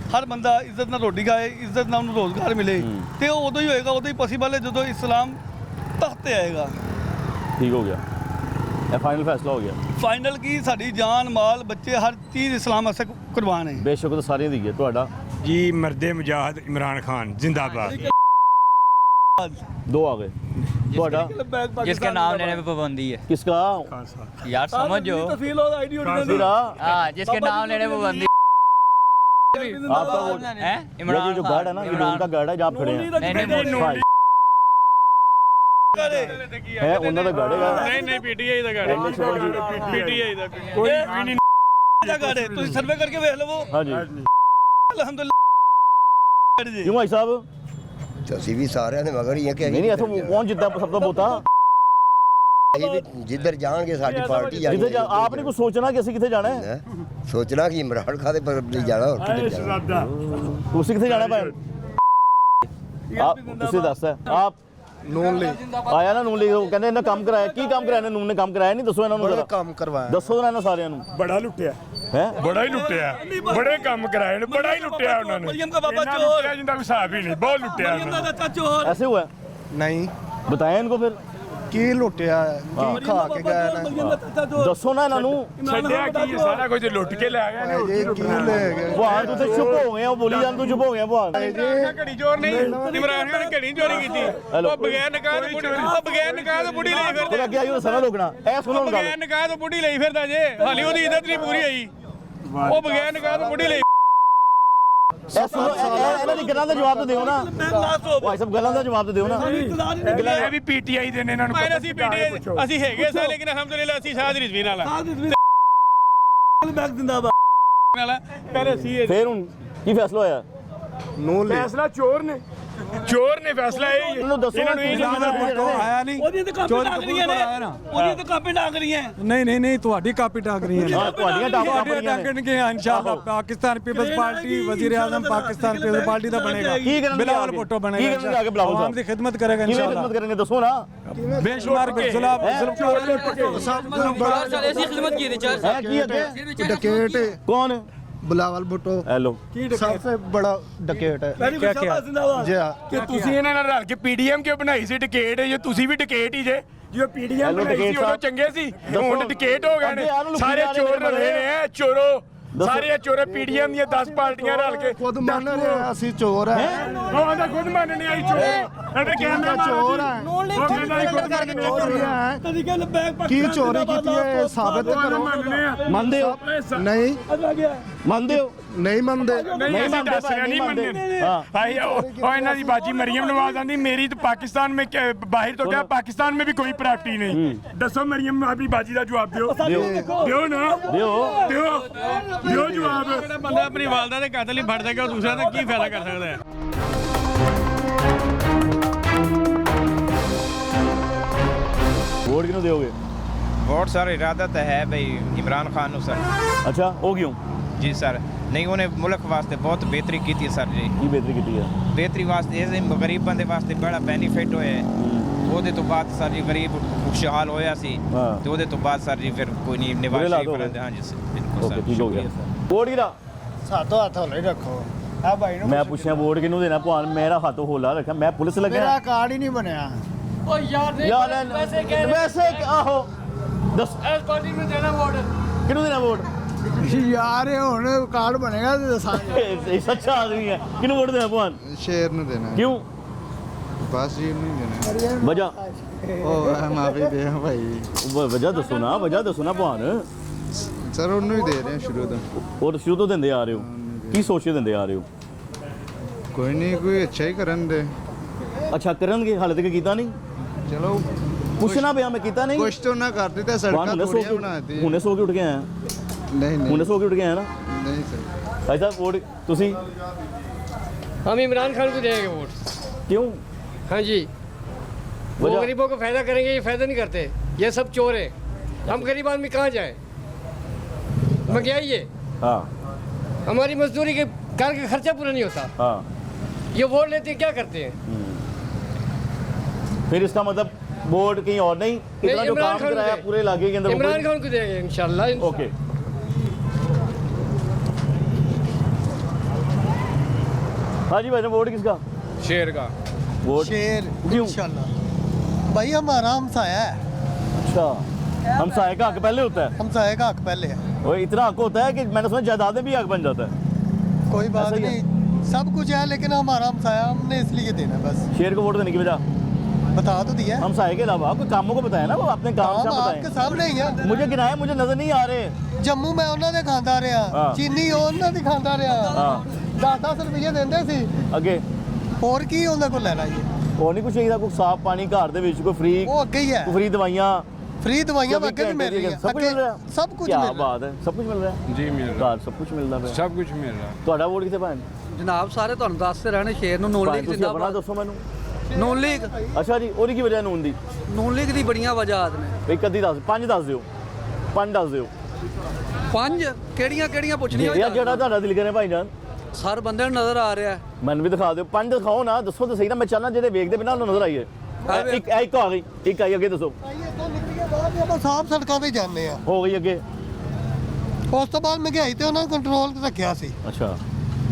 हर बंदा इज्जत नाल रोटी खाए, इज्जत नाल उन्हें रोज़गार मिले। तो उदों ही होएगा, उदों ही पॉसीबल है जो इस्लाम तख्ते आएगा। ठीक हो गया, ਇਹ ਫਾਈਨਲ ਫੈਸਲਾ ਹੋ ਗਿਆ। फाइनल की साडी जान माल बच्चे हर चीज़ इस्लाम वास्ते कुर्बान है। ਬੇਸ਼ੱਕ ਤਾਂ ਸਾਰਿਆਂ ਦੀ ਹੈ। ਤੁਹਾਡਾ जी मर्दे मुजाहिद इमरान खान जिंदाबाद। दो आ गए। ਤੁਹਾਡਾ जिसका नाम लेने पे पाबंदी है किसका? यार समझो मेरा हाँ जिसके नाम लेने पे पाबंदी आपका वोट है ये इमरान जो गार्ड है ना, ये लोगों का गार्ड है जहाँ आप खड़े हैं। नहीं भाई है ਉਹਨਾਂ ਦਾ गार्ड है। नहीं पीटीआई ਦਾ ਗਾੜਾ पीटीआई ਦਾ ਕੋਈ ਵੀ ਨਹੀਂ। ਤੁਸੀਂ ਸਰਵੇ ਕਰਕੇ ਵੇਖ ਲਵੋ। हाँ जी ਅਲਹਮਦੁਲਿਲਾ ਜੀ। क्यों भाई साहब? ਅਸੀਂ ਵੀ ਸਾਰਿਆਂ ਦੇ ਮਗਰ ਹੀ ਆ ਕਿ नहीं नहीं ऐसा कौन जितना सबका बोता ਅਸੀਂ ਵੀ ਜਿੱਧਰ ਜਾਣਗੇ ਸਾਡੀ ਪਾਰਟੀ जिधर आपने कुछ सोचना कि ਅਸੀਂ ਕਿੱਥੇ ਜਾਣਾ ਹੈ? ਹੈ ਸੋਚਣਾ ਕਿ ਇਮਰਾਨ ਖਾਨ ਦੇ ਪਰ ਨਹੀਂ ਜਾਣਾ ਹੋਰ ਕਿੱਥੇ ਜਾਣਾ। ਤੁਸੀਂ ਕਿੱਥੇ ਜਾਣਾ ਭਾਈ? आप ਤੁਸੀਂ ਦੱਸ आप ਨੂਨ ਲਈ ਆਇਆ ਨਾ ਨੂਨ ਲਈ, ਉਹ ਕਹਿੰਦੇ ਇਹਨਾਂ ਕੰਮ ਕਰਾਇਆ। ਕੀ ਕੰਮ ਕਰਾਇਆ? ਨੂਨ ਨੇ ਕੰਮ ਕਰਾਇਆ ਨਹੀਂ? ਦੱਸੋ ਇਹਨਾਂ ਨੂੰ ਬੜਾ ਜ਼ਰਾ। ਕੰਮ ਕਰਵਾਇਆ। ਦੱਸੋ ਨਾ ਇਹਨਾਂ ਸਾਰਿਆਂ ਨੂੰ। ਬੜਾ ਲੁੱਟਿਆ, ਹੈ ਬੜਾ ਹੀ ਲੁੱਟਿਆ, ਬੜੇ ਕੰਮ ਕਰਾਏ ਨੇ, ਬੜਾ ਹੀ ਲੁੱਟਿਆ ਉਹਨਾਂ ਨੇ। मरियम का बाबा ਇੰਨਾ चोर, ਲੁੱਟਿਆ ਜਿੰਦਾ ਕੋਈ ਹਿਸਾਬ ਹੀ ਨਹੀਂ, ਬਹੁਤ ਲੁੱਟਿਆ मरियम ਉਹਨਾਂ का ਨੇ। चाचा चोर। ऐसे हुआ? ਨਹੀਂ बताया इनको फिर। ਕੀ ਲੁੱਟਿਆ ਕੀ ਖਾ ਕੇ ਗਏ ਨੇ। मरियम का चाचा चोर। ਦੱਸੋ ਨਾ ਇਹਨਾਂ ਨੂੰ। ਛੱਡਿਆ ਕੀ ਹੈ? ਸਾਰਾ ਕੁਝ ਲੁੱਟ ਕੇ ਲੈ ਗਏ ਨੇ। ਹੋਰ ਕੀ ਇਹ ਲੁੱਟਣਾ? ਕੀ ਲੈ ਗਏ। ਭਾਣ ਤੂੰ ਤੇ ਚੁੱਪ ਹੋ ਗਏ, ਉਹ ਬੋਲੀ ਜਾਣ ਤੂੰ ਚੁੱਪ ਹੋ ਗਿਆ ਭਾਣ। ਘੜੀ ਚੋਰ ਨਹੀਂ, ਇਮਰਾਨ ਖਾਨ ਨੇ ਘੜੀ ਚੋਰੀ ਕੀਤੀ। ਹੈਲੋ। ਉਹ ਬਗੈਰ ਨਿਕਾਹ ਤੋਂ ਬੁੱਢੀ, ਉਹ ਬਗੈਰ ਨਿਕਾਹ ਤੋਂ ਬੁੱਢੀ ਲਈ ਫਿਰਦੇ। ਫਿਰ ਅੱਗੇ ਆਇਓ ਸਨਾ ਰੋਕਣਾ। ਇਹ ਸੁਣੋ ਹੁਣ ਗੱਲ। ਬਗੈਰ ਨਿਕਾਹ ਤੋਂ ਬੁੱਢੀ ਲਈ ਫਿਰਦਾ ਜੇ, ਹਾਲੇ ਉਹਦੀ ਇੱਜ਼ਤ ਨਹੀਂ ਪੂਰੀ ਹੋਈ। ਉਹ ਬਗੈਰ ਨਿਕਾਹ ਤੋਂ ਬੁੱਢੀ ਲਈ। ਇਹ ਸੁਣੋ, ਇਹਨਾਂ ਦੀ ਗੱਲਾਂ ਦਾ ਜਵਾਬ ਤਾਂ ਦਿਓ ਨਾ ਭਾਈ ਸਾਹਿਬ, ਗੱਲਾਂ ਦਾ ਜਵਾਬ ਤਾਂ ਦਿਓ ਨਾ। ਇਹ ਵੀ ਪੀਟੀਆਈ ਦੇ ਨੇ ਇਹਨਾਂ ਨੂੰ। ਅਸੀਂ ਪੀਟੀਆਈ ਅਸੀਂ ਹੈਗੇ ਸਾਂ, ਲੇਕਿਨ ਅਲਹਮਦੁਲਿਲਾ ਅਸੀਂ ਸ਼ਾਹਦ ਰਿਜ਼ਵੀ ਨਾਲ ਆ। बैग जिंदाबाद। ਪਹਿਲੇ ਅਸੀਂ ਫਿਰ ਹੁਣ ਕੀ ਫੈਸਲਾ ਹੋਇਆ? ਨੂਨ ਲਈ ਫੈਸਲਾ ਚੋਰ ਨੇ ਫੈਸਲਾ ਇਹ ਹੀ। ਇਹਨੂੰ ਦੱਸੋ ਇਹਨਾਂ ਨੂੰ ਇਹ ਨਹੀਂ ਆਇਆ ਨਹੀਂ। ਉਹਦੀ ਤਾਂ ਕਾਪੀ ਟਾਕ ਰਹੀਆਂ ਨੇ, ਉਹਦੀ ਤਾਂ ਕਾਪੀ ਟਾਕ ਰਹੀਆਂ। नहीं ਤੁਹਾਡੀ ਕਾਪੀ ਟਾਕ ਰਹੀ ਹੈ। ਹਾਂ ਤੁਹਾਡੀਆਂ ਟਾਪੀਆਂ ਨੇ। ਟਾਕਣਗੇ ਇਨਸ਼ਾਅੱਲਾ। ਪਾਕਿਸਤਾਨ ਪੀਪਲਸ ਪਾਰਟੀ ਵਜ਼ੀਰ ਆਜ਼ਮ ਪਾਕਿਸਤਾਨ ਪੀਪਲਸ ਪਾਰਟੀ ਦਾ ਬਣੇਗਾ। ਕੀ ਕਰਨਗੇ? ਬਿਲਾਵਲ ਭੁੱਟੋ ਬਣੇਗਾ। ਕੀ ਕਰਨਗੇ ਆਗੇ ਬਿਲਾਵਲ ਆਵਾਮ ਦੀ ਖਿਦਮਤ ਕਰੇਗਾ ਕਿਵੇਂ ਇਨਸ਼ਾਅੱਲਾ। ਖਿਦਮਤ ਕਰਨਗੇ ਦੱਸੋ ਨਾ। ਬੇਸ਼ੁਮਾਰ ਜ਼ੁਲਮ ऐसी खिदमत की थी चार ਹੈ ਕੀ ਅੱਗੇ? डकैत ਕੌਣ? बिलावल भुट्टो ਹੈਲੋ। सबसे बड़ा डकैत है। शाबाश जिंदाबाद। जी हाँ ਕਿ ਤੁਸੀਂ ਇਹਨਾਂ ਨਾਲ ਰਲ ਕੇ ਪੀਡੀਐਮ ਕਿਉਂ ਬਣਾਈ ਸੀ? ਡਿਕੇਟ ਜੇ ਤੁਸੀਂ ਵੀ ਡਿਕੇਟ ਹੀ ਜੇ। ਜੋ ਪੀਡੀਐਮ ਹੈਲੋ, ਬਣਾਈ ਸੀ ਡਿਕੇਟ ਉਦੋਂ ਸਾਹਿਬ। ਚੰਗੇ ਸੀ, ਦੱਸੋ। ਹੁਣ ਡਿਕੇਟ ਹੋ ਗਏ ਨੇ। ਅੱਗੇ ਆਹ ਨੂੰ ਸਾਰੇ ਲੁਕੀ ਚੋਰ ਜਾ ਰਹੇ ਰਲੇ ਨੇ, ਇਹ ਚੋਰੋ ਦੱਸੋ। ਸਾਰੇ ਇਹ ਚੋਰ ਪੀਡੀਐਮ ਦੀਆਂ 10 ਪਾਰਟੀਆਂ ਰਲ ਕੇ खुद मान रहे हैं असि चोर है। ਉਹ ਆਂਦਾ ਖੁਦ ਮੰਨਣੇ ਆਈ ਚੋਰ। ਇਹਦੇ ਕੈਮਰਾ चोर है ਉਹ ਕਹਿੰਦਾ ਸੀ ਖੁਦ ਮੰਨਣੇ ਆ ਚੋਰ। कदी कहल बैग की चोरी की है साबित करो। ਮੰਨਣੇ ਆ। ਮੰਨਦੇ ਹੋ? नहीं ਮੰਨਦੇ ਹੋ? नहीं मानते। नहीं ਅਸੀਂ ਮੰਨਦੇ ਦੱਸ ਰਹੇ ਭਾਈ, ਨਹੀਂ ਨਹੀਂ ਮੰਨਦੇ। ਹਾਂ। भाई ਉਹ ਇਹਨਾਂ ਦੀ ਬਾਜੀ ਮਰੀਮ ਨਵਾਜ਼ ਆਂਦੀ ਮੇਰੀ ਤਾਂ ਪਾਕਿस्तान में बाहर तो क्या पाकिस्तान में भी कोई प्रॉपर्टी नहीं। दसो मरियम अपनी बाजी का जवाब दियो दियो ना ਦਿਓ। ਦਿਓ ਦਿਓ ਜਵਾਬ। ਜਿਹੜਾ ਬੰਦਾ ਆਪਣੀ ਵਾਲਦਾ ਦੇ ਕਾਤਲ ਹੀ ਫੜ ਦੇਗਾ ਉਹ ਦੂਸਰਾ ਤਾਂ ਕੀ ਫਾਇਦਾ ਕਰ ਸਕਦਾ ਹੈ? ਵੋਟ ਕਿਹਨੂੰ ਦਿਓਗੇ? वोट सर इरादा तो है भाई इमरान खान सर। ਅੱਛਾ ਉਹ ਕਿਉਂ? जी सर ਨਹੀਂ ਉਹਨੇ ਮੁਲਕ ਵਾਸਤੇ ਬਹੁਤ ਬਿਹਤਰੀ ਕੀਤੀ ਸਰ ਜੀ। ਕੀ ਬਿਹਤਰੀ ਕੀਤੀ ਹੈ? ਬਿਹਤਰੀ ਵਾਸਤੇ ਇਹ ਗਰੀਬ ਬੰਦੇ ਵਾਸਤੇ ਬੜਾ ਬੈਨੀਫਿਟ ਹੋਇਆ। ਉਹਦੇ ਤੋਂ ਬਾਅਦ ਸਰ ਜੀ ਗਰੀਬ ਖੁਸ਼ਹਾਲ ਹੋਇਆ ਸੀ ਤੇ ਉਹਦੇ ਤੋਂ ਬਾਅਦ ਸਰ ਜੀ ਫਿਰ ਕੋਈ ਨਹੀਂ ਨਿਵਾਜ ਕਰਦੇ। ਹਾਂਜੀ ਸਰ ਬਿਲਕੁਲ ਸਰ ਠੀਕ ਹੋ ਗਿਆ। ਵੋਟ ਕਿਹਦਾ? ਸਾਤੋਂ ਹੱਥ ਹੌਲੇ ਰੱਖੋ ਆ ਭਾਈ ਨੂੰ। ਮੈਂ ਪੁੱਛਿਆ ਵੋਟ ਕਿਹਨੂੰ ਦੇਣਾ ਭਾਣ, ਮੇਰਾ ਹੱਥ ਹੋਲਾ ਰੱਖਿਆ, ਮੈਂ ਪੁਲਿਸ ਲੱਗਿਆ। ਮੇਰਾ ਕਾਰਡ ਹੀ ਨਹੀਂ ਬਣਿਆ। ਓ ਯਾਰ ਵੈਸੇ ਆਹੋ ਦੱਸ ਇਸ ਪਾਰਟੀ ਨੂੰ ਦੇਣਾ ਵੋਟ। ਕਿਹਨੂੰ ਦੇਣਾ ਵੋਟ? ਯਾਰ ਇਹ ਹੁਣ ਕਾਰਡ ਬਣੇਗਾ ਤੇ ਦੱਸਾਂਗੇ। ਇਹ ਸੱਚਾ ਆਦਮੀ ਹੈ। ਕਿਹਨੂੰ ਵੋਟ ਦੇਣਾ ਭਾਣ? शेर ਨੂੰ ਦੇਣਾ। ਕਿਉਂ? ਬਸ ਜੀ ਨਹੀਂ ਦੇਣਾ। ਵਜ੍ਹਾ ਉਹ ਮਾਫੀ ਦੇ ਭਾਈ। ਵਜ੍ਹਾ ਦੱਸੋ ਨਾ, ਵਜ੍ਹਾ ਦੱਸੋ ਨਾ ਭਾਣ। ਸਰ ਉਹਨੂੰ ਹੀ ਦੇ ਰਹੇ ਸ਼ੁਰੂ ਤੋਂ। ਉਹ ਸ਼ੁਰੂ ਤੋਂ ਦਿੰਦੇ ਆ ਰਹੇ ਹੋ, ਕੀ ਸੋਚ ਕੇ ਦਿੰਦੇ ਆ ਰਹੇ ਹੋ? ਕੋਈ ਨਹੀਂ, ਕੋਈ ਅੱਛਾ ਹੀ ਕਰਨ ਦੇ। ਅੱਛਾ ਕਰਨਗੇ, ਹਾਲੇ ਤੱਕ ਕੀਤਾ ਨਹੀਂ। ਚਲੋ ਪੁੱਛਣਾ ਪਿਆ, ਮੈਂ ਕੀਤਾ ਨਹੀਂ। ਕੁਛ ਤਾਂ ਨਾ ਕਰਦੀ ਤਾਂ ਸੜਕਾਂ ਥੋੜੀਆਂ ਬਣਾਤੀ। ਹੁਣੇ ਸੋ ਕੇ ਉੱਠ ਕੇ ਆਇਆ। ਨਹੀਂ ਹੁਣੇ ਸੋ ਕੇ ਉੱਠ ਕੇ ਆਇਆ ਨਾ। नहीं सर। ऐसा वोट तुसी? हम इमरान खान को देंगे वोट। क्यों? हाँ जी, वो गरीबों को फायदा करेंगे, ये फायदा नहीं करते, ये सब चोर है। हम गरीब आदमी कहाँ जाए? महंगाई है, हाँ, हमारी मजदूरी के कार का खर्चा पूरा नहीं होता। हाँ, ये वोट लेते क्या करते हैं? फिर इसका मतलब वोट कहीं और नहीं, इतना जो काम कराया पूरे इलाके के अंदर इमरान खान को देंगे इंशाल्लाह। ओके। हाँ जी भाई, वोट किसका? शेर का। वोट शेर क्यों? इंशाल्लाह। भाई हमारा हमसाया है। अच्छा, हमसाए का हक पहले होता है? हमसाए का हक पहले है। वो इतना हक होता है कि मैंने सुना जायदाद में भी हक बन जाता है। कोई बात ऐसा ही है? नहीं, सब कुछ है लेकिन हमारा हमसाया हमने इसलिए देना बस। शेर को वोट देने की वजह बता तो दिया। हमसाए के अलावा कोई कामों को बताया ना, वो अपने काम से आपके बताए। सामने ही है। मुझे गिनाया, मुझे नजर नहीं आ रहे। जम्मू में उन्होंने खांदा रहा, हाँ। चीनी उन्होंने खांदा रहा, हाँ। 10-10 रुपये देंदे सी। ਅੱਗੇ ਹੋਰ ਕੀ ਉਹਨਾਂ ਕੋਲ ਲੈਣਾ ਜੀ? ਉਹ ਨਹੀਂ ਕੁਛ ਚਾਹੀਦਾ, ਕੋਈ ਸਾਫ ਪਾਣੀ ਘਰ ਦੇ ਵਿੱਚ, ਕੋਈ ਫ੍ਰੀ, ਉਹ ਅੱਗੇ ਹੀ ਹੈ। ਕੋਈ ਫ੍ਰੀ ਦਵਾਈਆਂ, फ्री दवाइयां 24 ਅੱਗੇ ਵੀ ਮਿਲ घंटे ਰਹੀਆਂ। सब कुछ मिल रहा है? सब कुछ क्या मिल रहा बात है, सब कुछ मिल रहा है जी मिल रहा ਘਰ ਸਭ ਕੁਝ ਮਿਲਦਾ ਪਿਆ। सब कुछ मिल रहा। ਤੁਹਾਡਾ ਵੋਟ ਕਿੱਥੇ ਪਾਣ? ਜਨਾਬ ਸਾਰੇ ਤੁਹਾਨੂੰ ਦੱਸਦੇ ਰਹਿਣੇ ਸ਼ੇਰ ਨੂੰ ਨੂਨ ਲੀਗ ਤੁਸੀਂ ਆਪਣਾ ਦੱਸੋ ਮੈਨੂੰ। ਨੂਨ ਲੀਗ ਅੱਛਾ ਜੀ, ਉਹਦੀ ਕੀ ਵਜ੍ਹਾ ਨੂਨ ਦੀ? ਨੂਨ ਲੀਗ ਦੀ ਬੜੀਆਂ ਵਜ੍ਹਾਤ ਨੇ। ਇੱਕ ਅੱਧੀ ਦੱਸ, ਪੰਜ ਦੱਸ ਦਿਓ, ਪੰਜ ਦੱਸ ਦਿਓ। ਪੰਜ ਕਿਹੜੀਆਂ ਕਿਹੜੀਆਂ ਪੁੱਛਣੀਆਂ? ਜਿਹੜਾ ਤੁਹਾਡਾ ਦਿਲ ਕਰੇ ਭਾਈ ਜਾਨ। ਸਰ ਬੰਦੇ ਨੂੰ ਨਜ਼ਰ ਆ ਰਿਹਾ। ਮੈਨੂੰ ਵੀ ਦਿਖਾ ਦਿਓ, ਪੰਜ ਦਿਖਾਓ ਨਾ, ਦੱਸੋ ਤਾਂ ਸਹੀ ਨਾ, ਮੈਂ ਚਾਹਨਾ ਜਿਹੜੇ ਵੇਖਦੇ ਬਿਨਾਂ ਉਹਨੂੰ ਨਜ਼ਰ ਆਈਏ। ਇੱਕ ਆ ਗਈ, ਇੱਕ ਆਈ, ਅੱਗੇ ਦੱਸੋ। ਆਪਾਂ ਸਾਫ ਸੜਕਾਂ ਤੇ ਜਾਂਦੇ ਆ। ਹੋ ਗਈ ਅੱਗੇ। ਉਸ ਤੋਂ ਬਾਅਦ ਮਹਿੰਗਾਈ ਤੇ ਉਹਨਾਂ ਕੰਟਰੋਲ ਤੇ ਰੱਖਿਆ ਸੀ। ਅੱਛਾ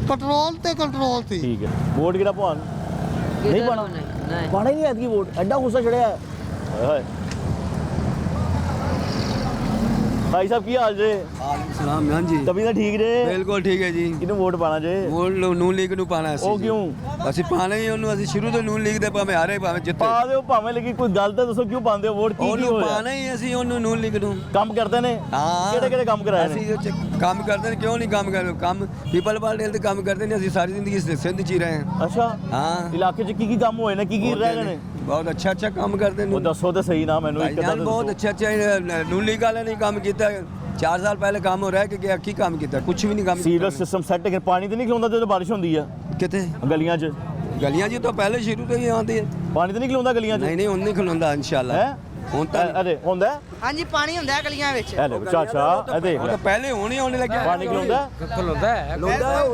ਪੈਟਰੋਲ ਤੇ ਕੰਟਰੋਲ ਸੀ। ਠੀਕ ਹੈ। ਵੋਟ ਕਿਹੜਾ ਭਾਣ? ਨਹੀਂ ਪਾਣਾ? ਨਹੀਂ ਪਾਣਾ ਹੀ ਨਹੀਂ ਐਤਕੀ ਵੋਟ। ਐਡਾ ਗੁੱਸਾ ਚੜਿਆ ਹੈ। ਹਾਏ ਹਾਏ। ਭਾਈ ਸਾਹਿਬ ਕੀ ਹਾਲ ਜੇ? ਸਲਾਮ ਆਂ ਜੀ। ਤਬੀਅਤ ਠੀਕ ਜੇ? ਬਿਲਕੁਲ ਠੀਕ ਹੈ ਜੀ। ਕਿਹਨੂੰ ਵੋਟ ਪਾਣਾ ਜੇ? ਵੋਟ ਨੂਨ ਲੀਗ ਨੂੰ ਪਾਣਾ ਉਹ ਕਿਉਂ? ਅਸੀਂ ਪਾਣਾ ਹੀ ਉਹਨੂੰ, ਅਸੀਂ ਸ਼ੁਰੂ ਤੋਂ ਨੂਨ ਲੀਗ ਦੇ ਭਾਵੇਂ ਹਾਰੇ ਭਾਵੇਂ ਜਿੱਤੇ ਪਾ ਦਿਓ ਭਾਵੇਂ, ਲੇਕਿਨ ਕੋਈ ਗੱਲ ਤਾਂ ਦੱਸੋ ਕਿਉਂ ਪਾਉਂਦੇ ਹੋ ਵੋਟ? ਕੀ ਕੀ ਹੋਇਆ? ਹੀ ਅਸੀਂ ਉਹਨੂੰ ਨੂਨ ਲੀਗ ਨੂੰ। ਕੰਮ ਕਰਦੇ ਨੇ? ਹਾਂ। ਕਿਹੜੇ ਕਿਹੜੇ ਕੰਮ ਕਰਾਏ ਨੇ? ਅਸੀਂ ਕੰਮ ਕਰਦੇ ਨੇ, ਕਿਉਂ ਨਹੀਂ ਕੰਮ ਕਰਦੇ? ਕੰਮ ਪੀਪਲ ਪਾਰਟੀ ਦੇ ਕੰਮ ਕਰਦੇ ਨੇ। ਅਸੀਂ ਸਾਰੀ ਜ਼ਿੰਦਗੀ ਸਿੰਧ ਚ ਹੀ ਰਹੇ ਹਾਂ। ਅੱਛਾ, ਹਾਂ। ਇਲਾਕੇ 'ਚ ਕੀ ਕੰਮ ਹੋਏ ਨੇ, ਕੀ ਰਹਿ ਗਏ ਨੇ? ਬਹੁਤ ਅੱਛਾ ਕੰਮ ਕਰਦੇ ਨੇ। ਉਹ ਦੱਸੋ ਤਾਂ ਸਹੀ ਨਾ ਮੈਨੂੰ, ਇੱਕ ਅੱਧਾ ਬਹੁਤ ਦੱਸੋ। ਅੱਛਾ ਨੂਨ ਲੀਗ ਵਾਲਿਆਂ ਨੇ ਕੰਮ ਕੀਤਾ। 4 ਸਾਲ ਪਹਿਲੇ ਕੰਮ ਹੋ ਰਿਹਾ ਕਿ ਕੀ ਕੰਮ ਕੀਤਾ? ਕੁਝ ਵੀ ਨਹੀਂ ਕੰਮ ਸੀਵਰੇਜ ਸਿਸਟਮ ਸੈੱਟ ਹੈ, ਪਾਣੀ ਤੇ ਨਹੀਂ ਖਲੋਂਦਾ ਜਦੋਂ ਬਾਰਿਸ਼ ਹੁੰਦੀ ਆ ਕਿਤੇ ਗਲੀਆਂ 'ਚ? ਗਲੀਆਂ 'ਚ ਤਾਂ ਪਹਿਲੇ ਸ਼ੁਰੂ ਤੋਂ ਹੀ ਆਉਂਦੀ ਹੈ। ਪਾਣੀ ਤੇ ਨਹੀਂ ਖਲੋਂਦਾ ਗਲੀਆਂ 'ਚ? ਨਹੀਂ ਹੁਣ ਨਹੀਂ ਖਲੋਂਦਾ ਇਨਸ਼ਾਅੱਲਾ। ਹੈ ਹੁਣ ਤਾਂ ਅਰੇ ਹੁੰਦਾ? ਹਾਂਜੀ ਪਾਣੀ ਹੁੰਦਾ ਗਲੀਆਂ ਵਿੱਚ। ਇਹ ਦੇਖੋ ਚਾਚਾ, ਇਹ ਦੇਖ ਉਹ ਲੈ, ਤਾਂ ਪਹਿਲੇ ਹੋਣੇ ਆਉਣੇ ਲੱਗਿਆ। ਪਾਣੀ ਖਲੋਂਦਾ?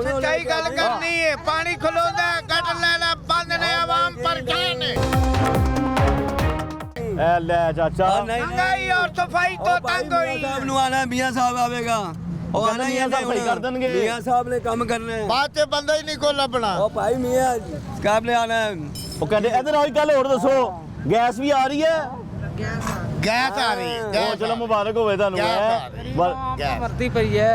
ਸੱਚਾਈ ਗੱਲ ਕਰਨੀ ਹੈ। ਪਾਣੀ ਖਲੋਂਦਾ, ਗੱਟ ਲੈਣਾ ਬੰਦ ਨੇ ਆਵਾਮ ਪਰ ਗਏ ਨੇ। ਇਹ ਲੈ ਚਾਚਾ, ਮਹਿੰਗਾਈ ਔਰ ਸਫਾਈ ਤੋਂ ਤੰਗ ਹੋਈ। ਸਾਹਿਬ ਨੂੰ ਆਣਾ, ਮੀਆਂ ਸਾਹਿਬ ਆਵੇਗਾ। ਉਹ ਆਣਾ ਹੀ ਮੀਆਂ ਸਾਹਿਬ ਸਹੀ ਕਰ ਦੇਣਗੇ। ਮੀਆਂ ਸਾਹਿਬ ਨੇ ਕੰਮ ਕਰਨਾ ਹੈ। ਬਾਅਦ ਚ ਬੰਦਾ ਹੀ ਨਹੀਂ ਕੋ ਲੱਭਣਾ। ਉਹ ਭਾਈ ਮੀਆਂ ਸਾਹਿਬ ਨੇ ਆਣਾ। ਉਹ ਕਹਿੰਦੇ ਇਧਰ ਆਓ, ਇੱਕ ਗੱਲ ਹੋਰ ਦੱਸੋ, ਗੈਸ ਵੀ ਆ ਰਹੀ ਹੈ? ਗੈਸ ਆ ਰਹੀ ਹੈ। ਉਹ ਚਲੋ ਮੁਬਾਰਕ ਹੋਵੇ ਤੁਹਾਨੂੰ। ਮਰਦੀ ਪਈ ਹੈ,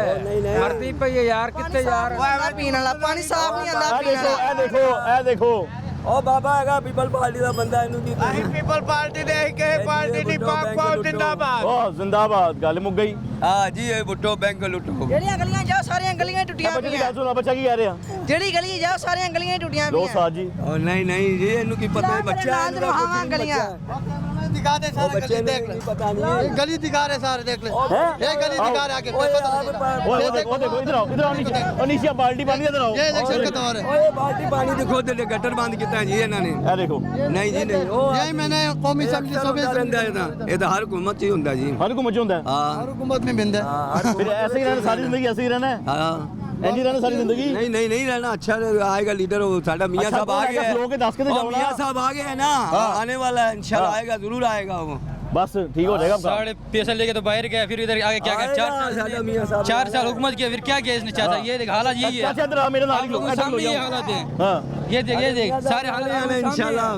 ਮਰਦੀ ਪਈ ਹੈ ਯਾਰ। ਕਿੱਥੇ ਯਾਰ? ਪੀਣ ਵਾਲਾ ਪਾਣੀ ਸਾਫ਼ ਨਹੀਂ ਆਉਂਦਾ। ਇਹ ਦੇਖੋ, ਇਹ ਦੇਖੋ, ਇਹ ਦੇਖੋ। ਉਹ ਬਾਬਾ ਹੈਗਾ ਪੀਪਲ ਪਾਰਟੀ ਦਾ ਬੰਦਾ, ਇਹਨੂੰ ਕੀ ਅਸੀਂ ਪੀਪਲ ਪਾਰਟੀ ਦੇ ਹੀ ਕਿਸੇ ਪਾਰਟੀ ਦੀ ਪਾਕ ਪਾਉ ਜਿੰਦਾਬਾਦ। ਉਹ ਜ਼ਿੰਦਾਬਾਦ, ਗੱਲ ਮੁੱਕ ਗਈ। ਹਾਂ ਜੀ, ਇਹ ਬੁੱਟੋ ਬੈਂਕ ਲੁੱਟੋ। ਜਿਹੜੀਆਂ ਗਲੀਆਂ ਜਾਓ ਸਾਰੀਆਂ ਗਲੀਆਂ ਟੁੱਟੀਆਂ ਬੱਚੇ ਦੀ ਪਈਆਂ। ਗੱਲ ਸੁਣੋ, ਬੱਚਾ ਕੀ ਕਹਿ ਰਿਹਾ? ਜਿਹੜੀ ਗਲੀ ਜਾਓ ਸਾਰੀਆਂ ਗਲੀਆਂ ਟੁੱਟੀਆਂ ਲੋ ਪਈਆਂ। ਸਾਜ ਜੀ। ਉਹ ਨਹੀਂ ਜੀ, ਇਹਨੂੰ ਕੀ ਪਤਾ? ਬੱਚਾ ਇਹਨੂੰ ਤਾਂ ਕੁਛ ਨਹੀਂ ਗਲੀਆਂ। ਦਿਖਾ ਦੇ ਸਾਰਾ ਬੱਚੇ ਗਲੀ ਦੇਖ ਲੈ। ਪਤਾ ਨਹੀਂ। ਗਲੀ ਦਿਖਾ ਰਹੇ ਸਾਰੇ ਦੇਖ ਲੈ। ਹੈ ਇਹ ਗਲੀ ਦਿਖਾ ਰਿਹਾ ਕਿ ਉਹ ਦੇਖੋ, ਇਧਰ ਆਓ, ਇਧਰ ਆਓ। ਅਨੀਸ਼ਾ ਬਾਲਟੀ ਪਾਣੀ ਇਧਰ ਆਓ। ਇਹ ਇਲੈਕਸ਼ਨ का दौर है। ਓਏ ਬਾਲਟੀ ਪਾਣੀ ਦੇਖੋ ਤੇ ਗਟਰ ਬੰਦ ਕੀਤਾ ਜੀ ਇਹਨਾਂ ਨੇ। ਇਹ ਦੇਖੋ, ਨਹੀਂ ਜੀ ਨਹੀਂ, ਉਹ यही मैंने कौमी असेंबली ਚੱਲਦਾ ਰਹਿੰਦਾ ਇਹ ਤਾਂ ਹਰ ਹੁਕੂਮਤ 'ਚ ਹੀ ਹੁੰਦਾ ਜੀ। ਹਰ ਕੋ ਮੱਚ ਹੁੰਦਾ ਹੈ। ਹਾਂ हुकूमत में बिंद है। ਫਿਰ ਐਸੇ ਹੀ ਰਹਿਣਾ, ਸਾਰੀ ਜ਼ਿੰਦਗੀ ਐਸੇ ਹੀ ਰਹਿਣਾ ਹੈ। ਹਾਂ ਇੰਜ ਹੀ ਰਹਿਣਾ ਸਾਰੀ ਜ਼ਿੰਦਗੀ नहीं नहीं नहीं रहना अच्छा आएगा लीडर वो साडा मियां अच्छा, साहब आ बोलेगा, गए स्लो के 10 के तो जाओ ना। मियां साहब आ गए हैं ना आने वाला है इंशाल्लाह आएगा जरूर आएगा वो बस ठीक हो जाएगा आपका। साढ़े पैसे लेके तो बाहर गया, फिर इधर आगे क्या आएगा साडा मियां साहब 4 साल हुकूमत किया, फिर क्या किया इसने चाचा? ये देख हालात यही है, अच्छा इधर आ, मेरे नाल आप ही लो, लोगों के इधर लो सामने ये जाओ। हालात है। हाँ ये देख सारे हालात इंशाल्लाह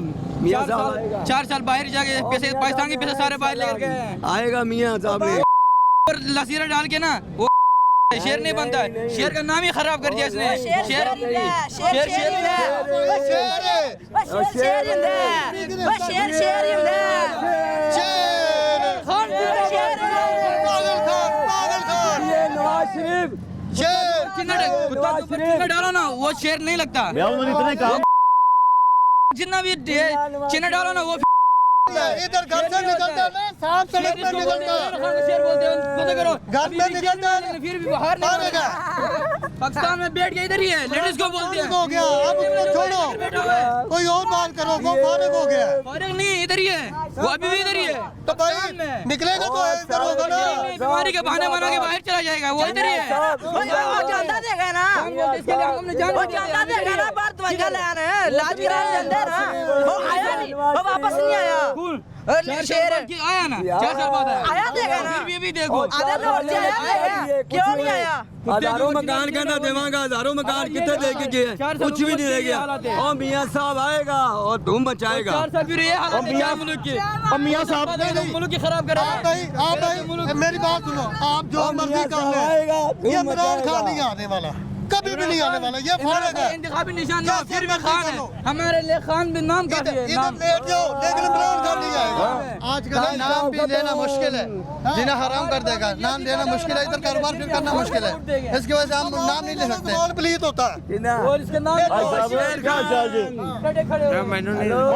मियां साहब आएगा 4 साल बाहर जाके पैसे, पाकिस्तान के पैसे सारे बाहर लेकर गए आएगा मियां साहब ने और लसीरा डाल के ना वो शेर नहीं बनता है, शेर का नाम ही खराब कर दिया इसने। शेर चिन्ह डालो ना वो शेर नहीं लगता, मैं उन्होंने इतने काम जितना भी चिन्ह डालो ना वो इधर घर से निकलता है ना साफ सड़क पे निकलता है शेर बोलते हैं पता करो, घर में निकलता है फिर भी बाहर नहीं आएगा पाकिस्तान में बैठ के इधर ही है, लेडीज को बोलते हैं हो गया अब उसको छोड़ो कोई और बात करो वो फारिग हो गया फारिग नहीं इधर ही है, वो अभी भी इधर ही है। तो भाई निकलेगा तो इधर होगा ना बीमारी के बहाने बना के बाहर चला जाएगा, वो इधर ही है। वो जानता देगा ना, इसके लिए हमने जान वो जानता देगा ना, बाहर दवाइयां ले आने लाज गिरा लेंदे ना, वो आया नहीं, वो वापस नहीं आया। शेर आया ना 4 साल बाद आया देगा ना, फिर भी देखो आधे लोग आया देगा, क्यों नहीं आया? हजारों मकान कहना देवांगा हजारों मकान कितने देके गए कुछ भी नहीं रह गया और मियां साहब आएगा और धूम मचाएगा 4 साल फिर ये हालत है मुल्क की, और मियां साहब मुल्क की खराब करेगा। आप भाई मेरी बात सुनो, आप जो मर्जी कर ले ये इमरान खान नहीं आने वाला, कभी भी नहीं आने वाला, ये फारिग है इंतखाबी निशान ना, फिर भी खान है हमारे लिए, खान भी नाम काफी है। इधर लेट जाओ लेकिन इमरान खान नहीं आएगा। आजकल नाम भी लेना मुश्किल है, जीना हराम कर देगा, नाम लेना मुश्किल है, इधर कारोबार फिर करना मुश्किल है, इसकी वजह से हम नाम नहीं ले सकते। कौन प्लीज होता है और इसके नाम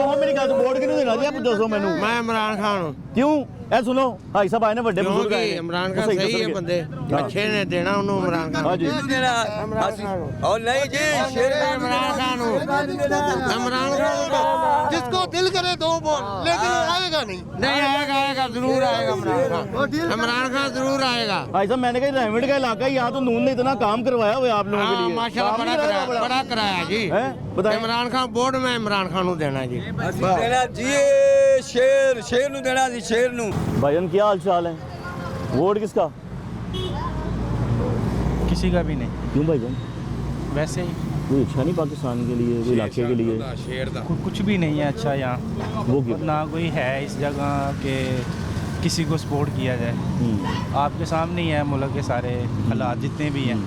ਉਹ ਮੇਰੀ ਗੱਲ ਵੋਟ ਕਿਹਨੂੰ ਦੇਣਾ ਜੀ ਆਪ ਦੱਸੋ ਮੈਨੂੰ मैं इमरान खान हूँ ਕਿਉਂ ਇਹ ਸੁਣੋ ਭਾਈ ਸਾਹਿਬ ਆਏ ਨੇ ਵੱਡੇ ਬਜ਼ੁਰਗ ਆਏ इमरान खान सही है बंदे अच्छे ने देना उन्होंने इमरान खान ਹਾਂਜੀ और नहीं जी शेर इमरान खान हूँ इमरान खान जिसको दिल करे दो बोल, लेकिन आएगा नहीं आएगा जरूर आएगा इमरान खान जरूर आएगा। भाई साहब मैंने कहा रेमिड का इलाका है, यहाँ तो नून ने इतना काम करवाया हुआ है आप लोगों के लिए माशाल्लाह बड़ा कराया जी। हैं बताइए इमरान खान बोर्ड में इमरान खान को देना जी। देना जी शेर शेर नु देना जी शेर नु। भाईजान क्या हाल चाल है, वोट किसका? किसी का भी नहीं, क्यों भाईजान वैसे ही कोई अच्छा नहीं पाकिस्तान के लिए, कोई इलाके के लिए? कुछ भी नहीं है अच्छा यहाँ, वो क्यों? ना कोई है इस जगह के किसी को सपोर्ट किया जाए। आपके सामने ही है मुल्क के सारे हालात जितने भी हैं,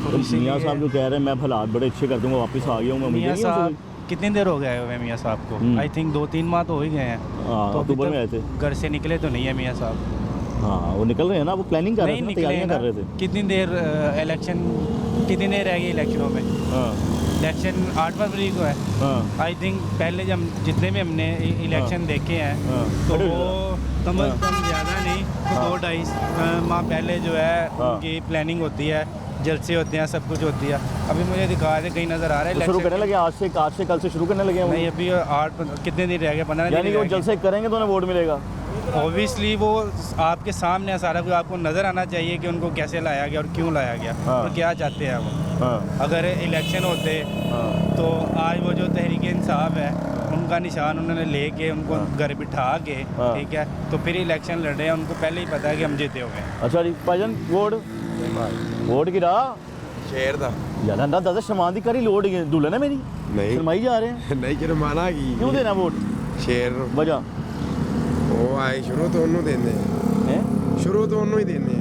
तो मियाँ साहब जो कह रहे हैं मैं हालात बड़े अच्छे कर दूंगा, वापस आ गया हूँ मैं, मुझे मियाँ नहीं साहब कितनी देर हो गया है मियाँ साहब को? आई थिंक 2-3 माह तो हो ही गए हैं। हाँ, तो अभी अक्टूबर में आए थे। तक घर से निकले तो नहीं है मियाँ साहब। हाँ वो निकल रहे हैं ना, वो प्लानिंग कर रहे नहीं थे, निकले तैयारियां ना। कर रहे थे। कितनी देर इलेक्शन कितनी देर रह गई इलेक्शनों में? हाँ इलेक्शन 8 फरवरी को है। हाँ आई थिंक पहले जब जितने भी हमने इलेक्शन देखे हैं हाँ। तो वो कम अज़ कम ज़्यादा नहीं तो 2-2.5 माह पहले जो है उनकी प्लानिंग होती है, जलसे होते हैं, सब कुछ होती है। अभी मुझे दिखा रहे कहीं नज़र आ रहा है तो शुरू election करने लगे आज से कल से शुरू करने लगे हैं वो? नहीं अभी 8 कितने दिन रह गए, 15 यानी कि वो दिन जलसे करेंगे तो उन्हें वोट मिलेगा? ऑब्वियसली वो आपके सामने है सारा कुछ, आपको नज़र आना चाहिए कि उनको कैसे लाया गया और क्यों लाया गया हाँ। और क्या चाहते हैं वो। हाँ अगर इलेक्शन होते हाँ तो आज वो जो तहरीक इंसाफ है उनका निशान उन्होंने लेके उनको घर बिठा के, हाँ। ठीक है, तो फिर इलेक्शन लड़ रहे हैं, उनको पहले ही पता है कि हम जीते हो गए। अच्छा जी भाईजान वोट की राह शेर दा यार ना दादा शर्मान दी करी लोड दुल्हन है मेरी, नहीं। शर्माई जा रहे हैं, नहीं जुर्माना की क्यों देना वोट? शेर वजह ਉਹ ਆਏ ਸ਼ੁਰੂ ਤੋਂ ਉਹਨੂੰ ਦਿੰਦੇ है ਸ਼ੁਰੂ ਤੋਂ ਉਹਨੂੰ ਹੀ ਦਿੰਦੇ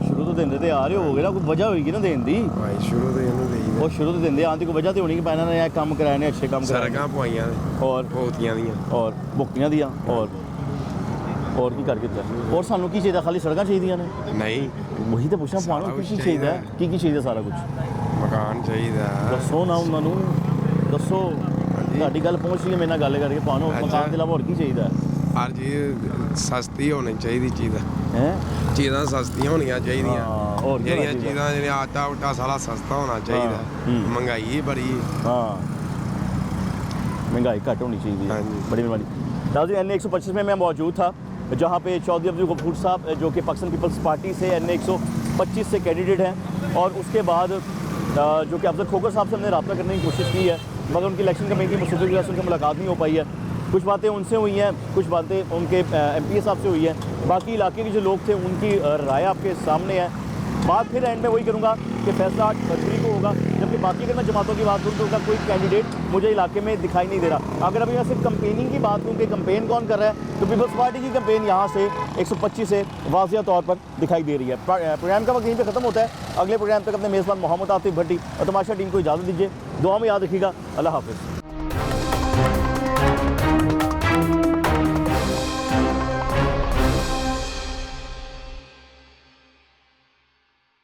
शुरू तो देंदे ते आ रहे हो गए ना, कोई वजह होगी ना देन दी, ਭਾਈ ਸ਼ੁਰੂ ਤੋਂ ਇਹਨੂੰ ਦੇਈਦਾ वो शुरू तो देंदे आंदी कोई वजह तो होनी कि पैना ने काम कराए ने अच्छे काम कराए ਸੜਕਾਂ ਪਵਾਈਆਂ और ਬਹੁਤੀਆਂ ਦੀਆਂ और बुकियां दिया और की करके दिया और सानू की चाहिए खाली सड़क चाहिए ने? ਨਹੀਂ वही तो पूछना पाना सारा की कुछ चाहिए चाहिए। की चाहिए सारा कुछ ਮਕਾਨ ਚਾਹੀਦਾ दसो ना उन्होंने दसो ਤੁਹਾਡੀ ਗੱਲ ਪਹੁੰਚ ਰਹੀ ਹੈ ਮੇਰੇ ਨਾਲ ਗੱਲ ਕਰਕੇ ਪਾਣੋ ਅੱਛਾ। ਮਕਾਨ ਦੇ ਇਲਾਵਾ ਹੋਰ ਕੀ ਚਾਹੀਦਾ ਹਰ ਚੀਜ਼ ਸਸਤੀ ਹੋਣੀ ਚਾਹੀਦੀ ਚੀਜ਼ ਹੈ? ਚੀਜ਼ਾਂ ਸਸਤੀਆਂ ਹੋਣੀਆਂ ਚਾਹੀਦੀਆਂ ਹਾਂ, ਹੋਰ ਕੀ ਜਿਹੜੀਆਂ ਹੋਣਾ ਚਾਹੀਦਾ? ਚੀਜ਼ਾਂ ਜਿਹੜੀਆਂ ਆਟਾ ਉਟਾ ਸਾਰਾ ਸਸਤਾ ਹੋਣਾ ਚਾਹੀਦਾ ਹੂੰ। ਮਹਿੰਗਾਈ ਬੜੀ हाँ महंगाई घट होनी चाहिए हाँ जी। बड़ी मेहरबानी। नाज़रीन NA 125 में मैं मौजूद था जहाँ पे चौधरी अब्दुल गफूर साहब जो कि पाकिस्तान पीपल्स पार्टी से NA 25 से कैंडिडेट हैं और उसके बाद जो कि अफजल खोकर साहब से हमने रब्ता करने की कोशिश की है, मगर उनकी इलेक्शन कमेटी मुस्तफी की वजह से उनसे मुलाकात नहीं हो पाई है। कुछ बातें उनसे हुई हैं, कुछ बातें उनके MPA साहब से हुई हैं, बाकी इलाके के जो लोग थे उनकी राय आपके सामने है। बात फिर एंड में वही करूँगा कि फैसला 8 फरवरी को होगा, जबकि बाकी अगर मैं जमातों की बात करूँ तो उनका कोई कैंडिडेट मुझे इलाके में दिखाई नहीं दे रहा। अगर अभी मैं सिर्फ कंपेनिंग की बात करूँ कि कंपेन कौन कर रहा है, तो पीपल्स पार्टी की कंपेन यहाँ से 125 से वाज़िया तौर पर दिखाई दे रही है। प्रोग्राम का वक्त यहीं पर ख़त्म होता है। अगले प्रोग्राम तक अपने मेज़बान मोहम्मद आतिफ भट्टी और तमाशा टीम को इजाज़त दीजिए। दुआ में याद रखिएगा। अल्लाह हाफ़िज़।